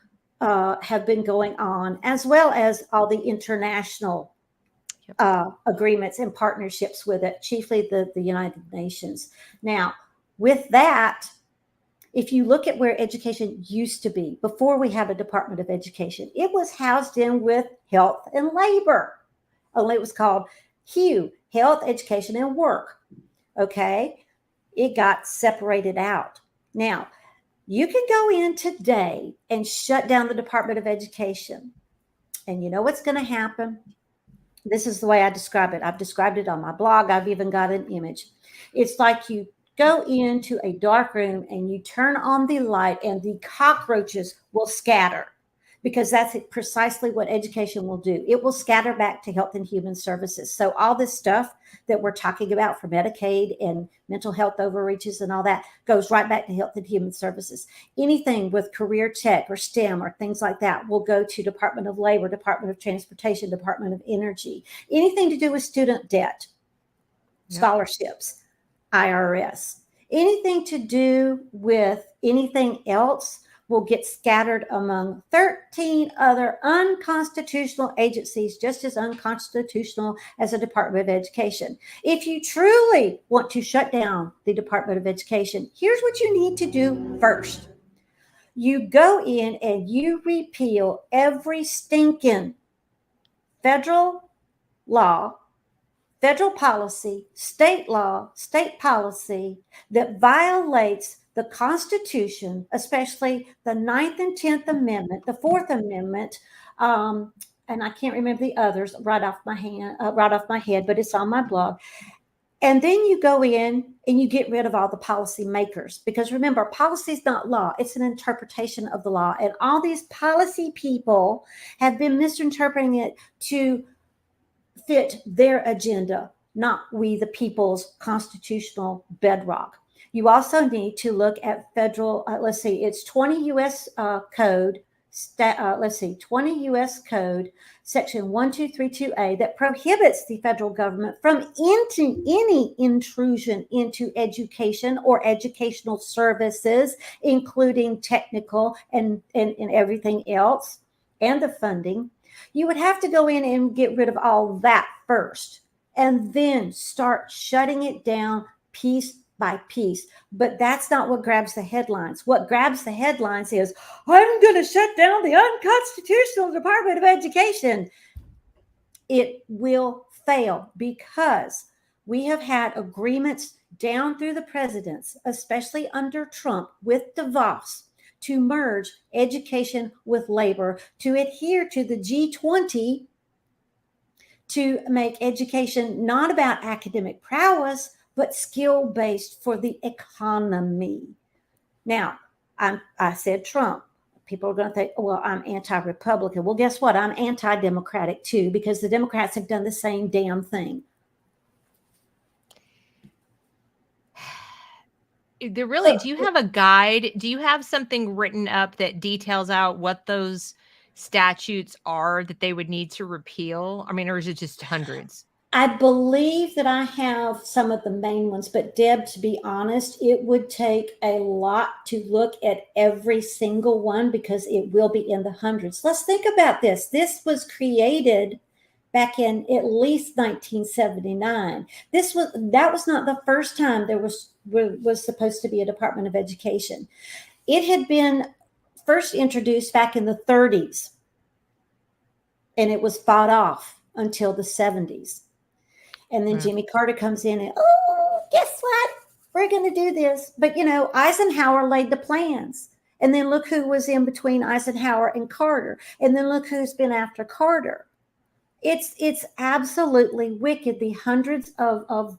have been going on, as well as all the international agreements and partnerships with it, chiefly the United Nations. Now, with that, if you look at where education used to be before we had a Department of Education, it was housed in with health and labor. Only it was called HUE, Health, Education, and Work. Okay. It got separated out. Now, you can go in today and shut down the Department of Education. And you know what's going to happen? This is the way I describe it. I've described it on my blog. I've even got an image. It's like you go into a dark room and you turn on the light and the cockroaches will scatter, because that's precisely what education will do. It will scatter back to Health and Human Services. So all this stuff that we're talking about for Medicaid and mental health overreaches and all that goes right back to Health and Human Services. Anything with career tech or STEM or things like that will go to Department of Labor, Department of Transportation, Department of Energy. Anything to do with student debt, scholarships, IRS. Anything to do with anything else will get scattered among 13 other unconstitutional agencies, just as unconstitutional as the Department of Education. If you truly want to shut down the Department of Education, here's what you need to do first. You go in and you repeal every stinking federal law, federal policy, state law, state policy that violates the Constitution, especially the 9th and 10th Amendment, the 4th Amendment, and I can't remember the others right off my head, but it's on my blog. And then you go in and you get rid of all the policy makers, because remember, policy is not law. It's an interpretation of the law. And all these policy people have been misinterpreting it to fit their agenda, not we the people's constitutional bedrock. You also need to look at federal, it's 20 U.S. Code, 20 U.S. Code, Section 1232A, that prohibits the federal government from any intrusion into education or educational services, including technical and everything else, and the funding. You would have to go in and get rid of all that first, and then start shutting it down piece by piece. But that's not what grabs the headlines. What grabs the headlines is, I'm going to shut down the unconstitutional Department of Education. It will fail, because we have had agreements down through the presidents, especially under Trump with DeVos, to merge education with labor, to adhere to the G20, to make education not about academic prowess, but skill-based for the economy. Now, I said Trump. People are going to think, well, I'm anti-Republican. Well, guess what? I'm anti-democratic too, because the Democrats have done the same damn thing. Do you have a guide? Do you have something written up that details out what those statutes are that they would need to repeal? I mean, or is it just hundreds? I believe that I have some of the main ones, but Deb, to be honest, it would take a lot to look at every single one, because it will be in the hundreds. Let's think about this. This was created back in at least 1979. That was not the first time there was supposed to be a Department of Education. It had been first introduced back in the 30s, and it was fought off until the 70s. And then Jimmy Carter comes in and, guess what? We're going to do this. But, Eisenhower laid the plans. And then look who was in between Eisenhower and Carter. And then look who's been after Carter. It's absolutely wicked, the hundreds of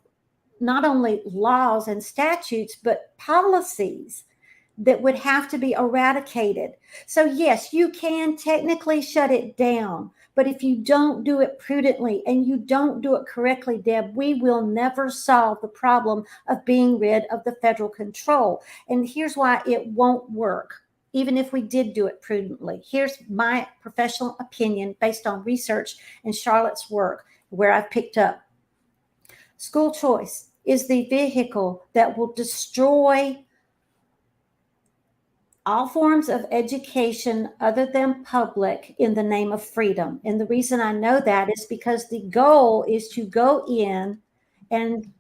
not only laws and statutes, but policies that would have to be eradicated. So, yes, you can technically shut it down, but if you don't do it prudently and you don't do it correctly, Deb, we will never solve the problem of being rid of the federal control. And here's why it won't work, even if we did do it prudently. Here's my professional opinion based on research and Charlotte's work, where I've picked up. School choice is the vehicle that will destroy all forms of education other than public in the name of freedom. And the reason I know that is because the goal is to go in and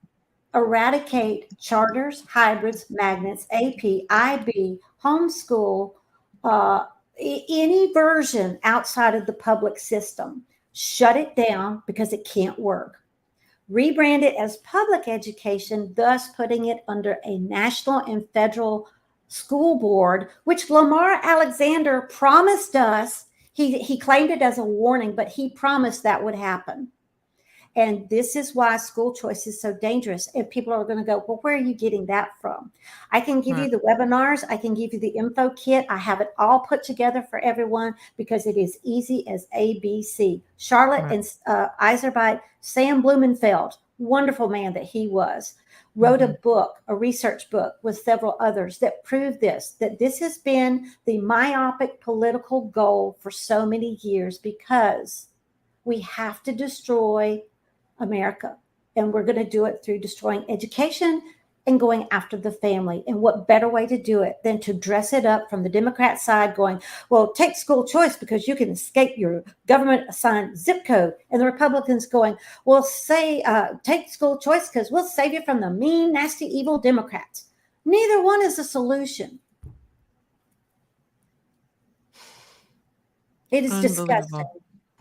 eradicate charters, hybrids, magnets, AP, IB, homeschool, any version outside of the public system. Shut it down because it can't work. Rebrand it as public education, thus putting it under a national and federal school board, which Lamar Alexander promised us. He claimed it as a warning, but he promised that would happen. And this is why school choice is so dangerous. And people are going to go, well, where are you getting that from? I can give you the webinars. I can give you the info kit. I have it all put together for everyone because it is easy as ABC. Charlotte and Eiserbite, Sam Blumenfeld, wonderful man that he was, wrote a book, a research book with several others that proved this, that this has been the myopic political goal for so many years because we have to destroy America. And we're going to do it through destroying education and going after the family. And what better way to do it than to dress it up from the Democrat side going, well, take school choice because you can escape your government assigned zip code. And the Republicans going, well, take school choice because we'll save you from the mean, nasty, evil Democrats. Neither one is a solution. It is disgusting.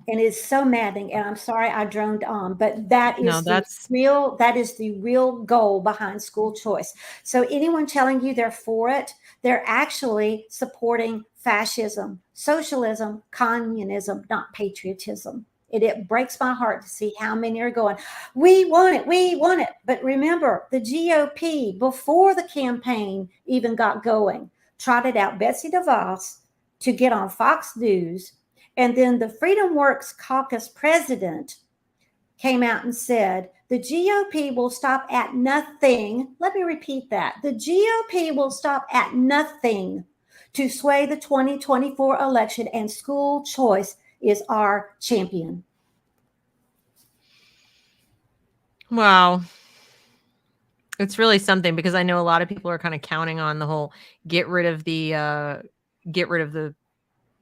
And it's so maddening. And I'm sorry I droned on, but that is the real goal behind school choice. So anyone telling you they're for it, they're actually supporting fascism, socialism, communism, not patriotism. It breaks my heart to see how many are going, we want it, we want it. But remember, the GOP, before the campaign even got going, trotted out Betsy DeVos to get on Fox News. And then the Freedom Works Caucus president came out and said, the GOP will stop at nothing. Let me repeat that. The GOP will stop at nothing to sway the 2024 election, and school choice is our champion. Wow. It's really something because I know a lot of people are kind of counting on the whole get rid of the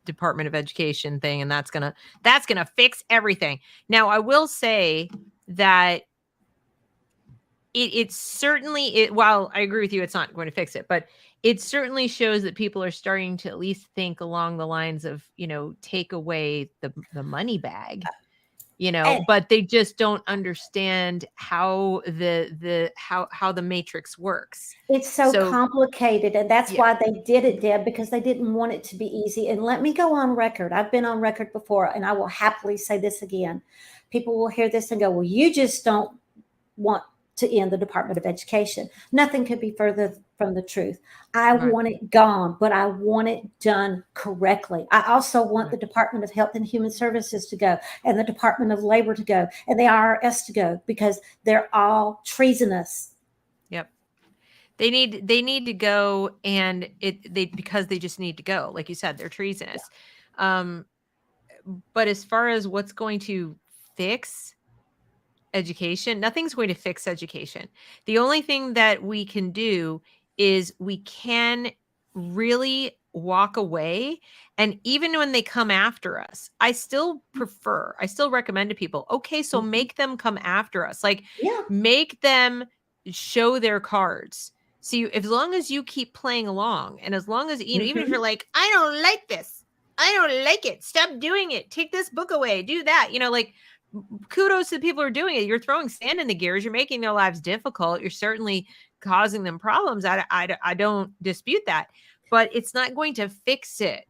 Department of Education thing, and that's gonna fix everything. Now, I will say that it certainly, while I agree with you, it's not going to fix it, but it certainly shows that people are starting to at least think along the lines of, take away the money bag, but they just don't understand how the matrix works. It's so complicated. And that's why they did it, Deb, because they didn't want it to be easy. And let me go on record. I've been on record before, and I will happily say this again. People will hear this and go, well, you just don't want to end the Department of Education. Nothing could be further from the truth. I want it gone, but I want it done correctly. I also want the Department of Health and Human Services to go, and the Department of Labor to go, and the IRS to go, because they're all treasonous. Yep. They need to go, and because they just need to go. Like you said, they're treasonous. Yeah. But as far as what's going to fix education, nothing's going to fix education. The only thing that we can do is we can really walk away. And even when they come after us, I still recommend to people, okay, so make them come after us. Like, make them show their cards. See, as long as you keep playing along, and as long as, even if you're like, I don't like this, I don't like it, stop doing it, take this book away, do that, like, kudos to the people who are doing it. You're throwing sand in the gears. You're making their lives difficult. You're certainly causing them problems. I don't dispute that, but it's not going to fix it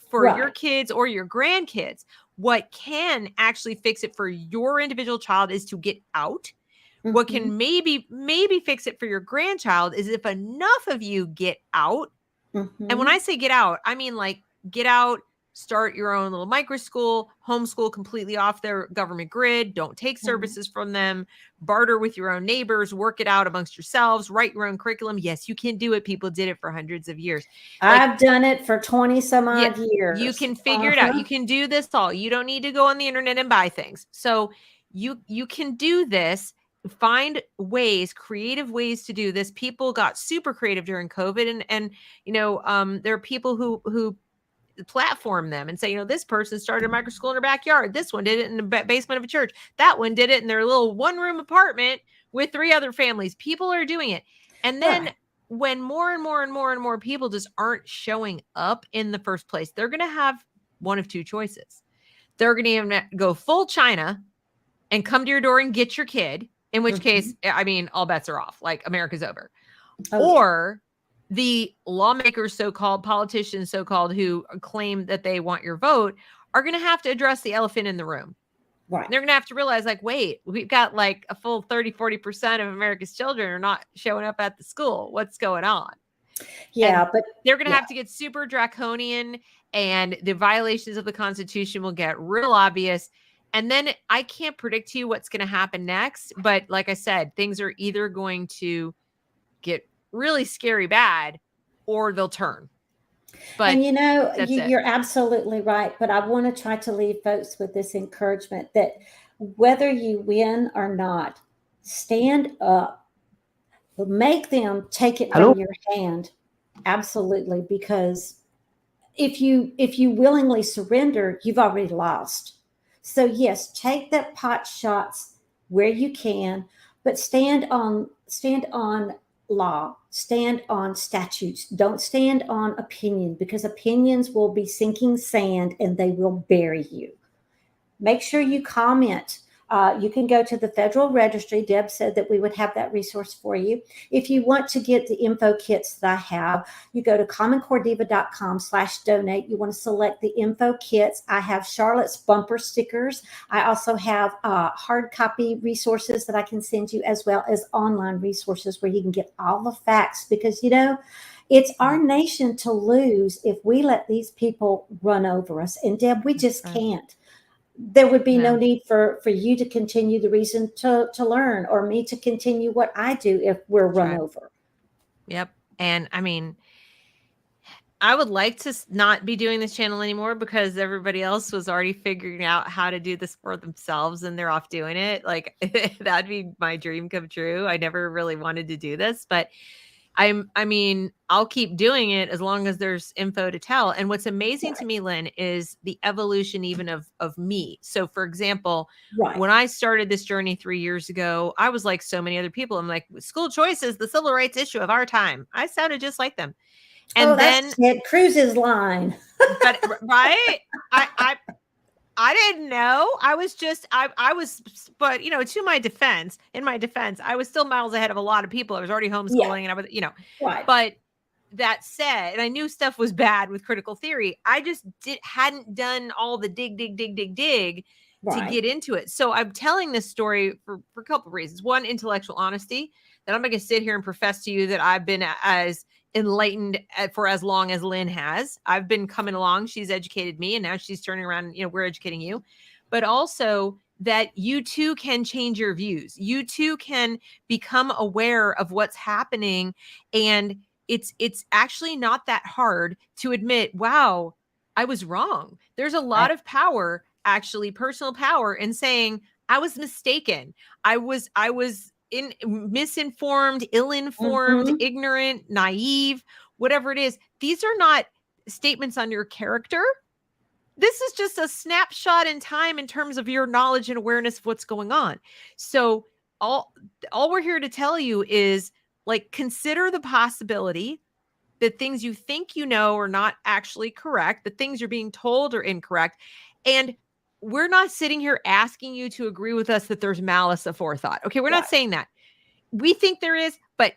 for your kids or your grandkids. What can actually fix it for your individual child is to get out, What Mhm. can maybe fix it for your grandchild is if enough of you get out. And when Mhm. I say get out, I mean like get out, start your own little micro school, homeschool completely off their government grid, don't take Mhm. services from them, barter with your own neighbors, work it out amongst yourselves, write your own curriculum. Yes, you can do it. People did it for hundreds of years. Like, I've done it for 20 some yeah, odd you years. can figure it out. You Uh-huh. can do this all. You don't need to go on the internet and buy things. So you can do this. Find ways, creative ways to do this. People got super creative during COVID, and there are people who platform them and say, this person started a micro school in her backyard. This one did it in the basement of a church. That one did it in their little one-room apartment with 3 other families. People are doing it. And then Right. when more and more and more and more people just aren't showing up in the first place, they're going to have one of two choices. They're going to go full China and come to your door and get your kid, in which case, Mhm. I mean, all bets are off. Like, America's over. Oh, yeah. Or the lawmakers, so-called politicians, so-called, who claim that they want your vote, are going to have to address the elephant in the room. Right. They're going to have to realize, like, wait, we've got like a full 30-40% of America's children are not showing up at the school. What's going on? And Yeah, but they're going to yeah. have to get super draconian, and the violations of the Constitution will get real obvious. And then I can't predict to you what's going to happen next. But like I said, things are either going to get really scary bad, or they'll turn. But And that's it. you're absolutely right. But I want to try to leave folks with this encouragement that whether you win or not, stand up, make them take it Hello? from your hand. Absolutely. Because if you willingly surrender, you've already lost. So yes, take that pot shots where you can, but stand on law, stand on statutes. Don't stand on opinion, because opinions will be sinking sand and they will bury you. Make sure you comment. You can go to the Federal Registry. Deb said that we would have that resource for you. If you want to get the info kits that I have, you go to commoncorediva.com/donate. You want to select the info kits. I have Charlotte's bumper stickers. I also have hard copy resources that I can send you, as well as online resources where you can get all the facts, because it's our nation to lose if we let these people run over us. And Deb, we just can't. There would be no No. need for you to continue the reason to learn, or me to continue what I do if we're That's run right. over. Yep. And I mean, I would like to not be doing this channel anymore, because everybody else was already figuring out how to do this for themselves and they're off doing it. Like, that'd be my dream come true. I never really wanted to do this, but I'll keep doing it as long as there's info to tell. And what's amazing to me, Lynn, is the evolution even of me. So for example, Right. when I started this journey 3 years ago, I was like so many other people. I'm like, school choice is the civil rights issue of our time. I sounded just like them. Oh, And then, that's Ted Cruz's line. but right, I didn't know. I was just, I was, but in my defense, I was still miles ahead of a lot of people. I was already Yeah. homeschooling, and I was, Right. but that said, and I knew stuff was bad with critical theory. I just hadn't done all the dig to Right. get into it. So I'm telling this story for a couple of reasons. One, intellectual honesty, that I'm not going to sit here and profess to you that I've been as enlightened for as long as Lynn has. I've been coming along. She's educated me, and now she's turning around, we're educating you. But also that you too can change your views. You too can become aware of what's happening. And it's actually not that hard to admit, wow, I was wrong. There's a lot Right. of power, actually personal power, in saying I was mistaken. I was misinformed, ill-informed, Mhm. ignorant, naive, whatever it is. These are not statements on your character. This is just a snapshot in time in terms of your knowledge and awareness of what's going on. So all we're here to tell you is, like, consider the possibility that things you think you know are not actually correct, that things you're being told are incorrect. And we're not sitting here asking you to agree with us that there's malice aforethought. Okay, we're not Right. saying that. We think there is, but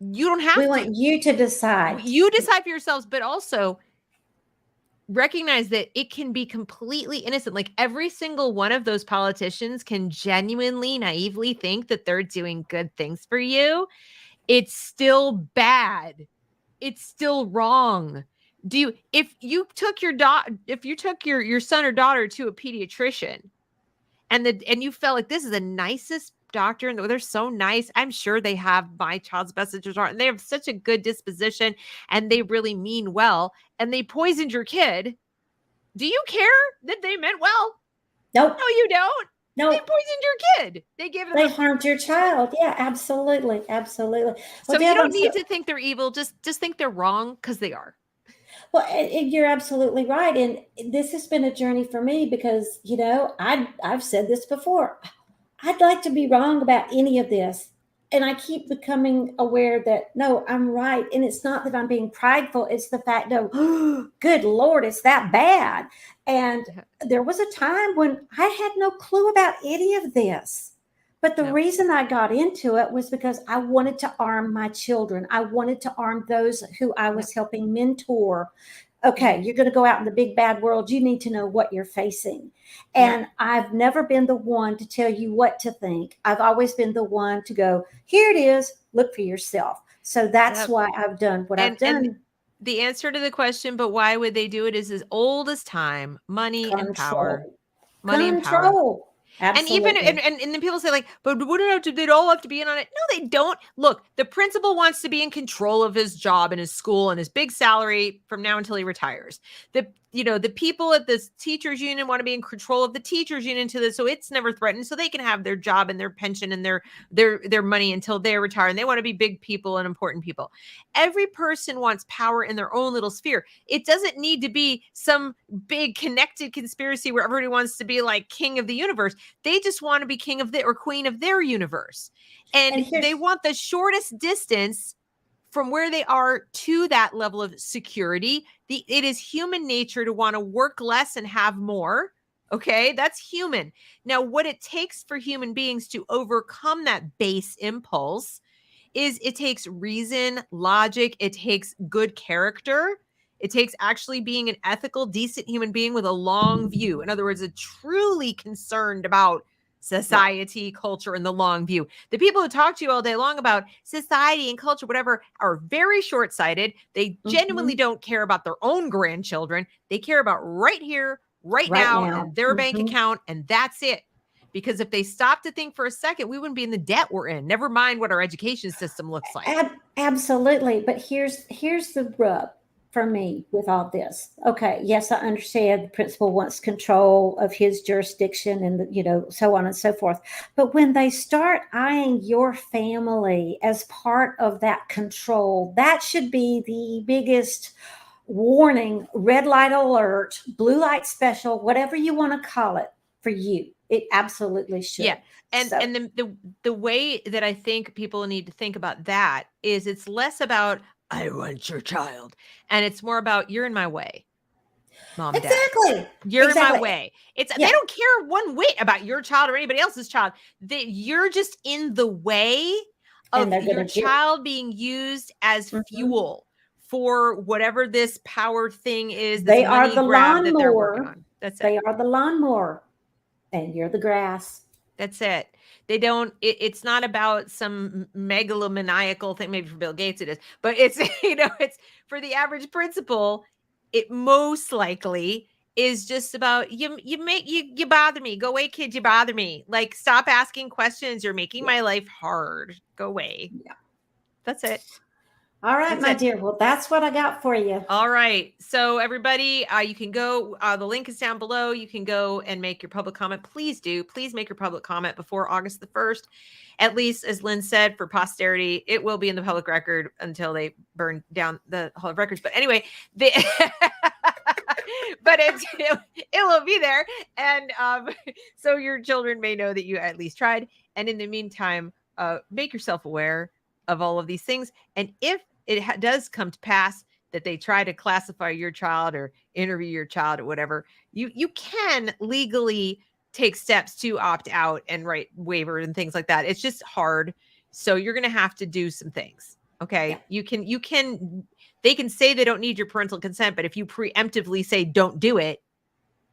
you don't have We to. want you to decide. You decide for yourselves, but also recognize that it can be completely innocent. Like every single one of those politicians can genuinely, naively think that they're doing good things for you. It's still bad. It's still wrong. If you took your son or daughter to a pediatrician and you felt like this is the nicest doctor and they're so nice, I'm sure they have my child's best interest and they have such a good disposition and they really mean well, and they poisoned your kid, do you care that they meant well? Nope. No, you don't. No, They poisoned your kid. They harmed your child. Yeah, absolutely. Absolutely. So you don't need to think they're evil. Just think they're wrong, because they are. Well, you're absolutely right. And this has been a journey for me because, I've said this before. I'd like to be wrong about any of this. And I keep becoming aware that, no, I'm right. And it's not that I'm being prideful. It's the fact of, oh, good Lord, it's that bad. And there was a time when I had no clue about any of this. But the reason I got into it was because I wanted to arm my children. I wanted to arm those who I was helping mentor. Okay, you're going to go out in the big bad world. You need to know what you're facing. And I've never been the one to tell you what to think. I've always been the one to go, here it is, look for yourself. So that's why I've done what I've done. And the answer to the question, but why would they do it, is as old as time: money and power. Money and power. Absolutely. And even and then people say, like, but wouldn't they'd all have to be in on it? No, they don't. Look, the principal wants to be in control of his job and his school and his big salary from now until he retires. The people at this teachers union want to be in control of the teachers union so it's never threatened, so they can have their job and their pension and their money until they retire. And they want to be big people and important people. Every person wants power in their own little sphere. It doesn't need to be some big connected conspiracy where everybody wants to be like king of the universe. They just want to be king of or queen of their universe. And they want the shortest distance from where they are to that level of security. It is human nature to want to work less and have more. Okay, that's human. Now, what it takes for human beings to overcome that base impulse is it takes reason, logic, it takes good character. It takes actually being an ethical, decent human being with a long view. In other words, a truly concerned about society, culture, and the long view. The people who talk to you all day long about society and culture, whatever, are very short-sighted. They genuinely don't care about their own grandchildren. They care about right here, right now, and their bank account, and that's it. Because if they stop to think for a second, we wouldn't be in the debt we're in. Never mind what our education system looks like. Absolutely. But here's the rub for me with all this. Okay, yes, I understand the principal wants control of his jurisdiction and so on and so forth. But when they start eyeing your family as part of that control, that should be the biggest warning, red light alert, blue light special, whatever you want to call it for you. It absolutely should. Yeah. And the way that I think people need to think about that is it's less about, I want your child, and it's more about, you're in my way, mom, dad. Exactly. You're in my way. They don't care one whit about your child or anybody else's child. You're just in the way of your child being used as fuel for whatever this power thing is. They are the lawnmower that they're working on. That's it. They are the lawnmower, and you're the grass. That's it. They don't, it's not about some megalomaniacal thing. Maybe for Bill Gates it is, but it's, it's for the average principal. It most likely is just about, you bother me. Go away, kid. You bother me. Like, stop asking questions. You're making my life hard. Go away. Yeah. That's it. All right, my dear. Well, that's what I got for you. All right. So everybody, you can go, the link is down below. You can go and make your public comment. Please make your public comment before August the 1st. At least, as Lynn said, for posterity, it will be in the public record until they burn down the Hall of Records. But anyway, but it will be there. And so your children may know that you at least tried. And in the meantime, make yourself aware of all of these things. And if it does come to pass that they try to classify your child or interview your child or whatever, you can legally take steps to opt out and write waivers and things like that. It's just hard. So you're going to have to do some things. Okay. They can say they don't need your parental consent, but if you preemptively say don't do it,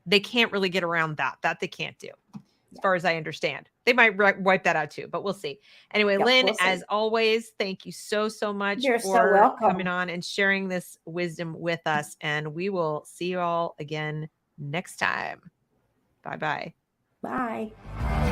they can't really get around that. That they can't do, as far as I understand. They might wipe that out too, but we'll see. Anyway, Yep, Lynn, we'll see. as always, thank you so much You're so for welcome. coming on and sharing this wisdom with us. And we will see you all again next time. Bye-bye. Bye.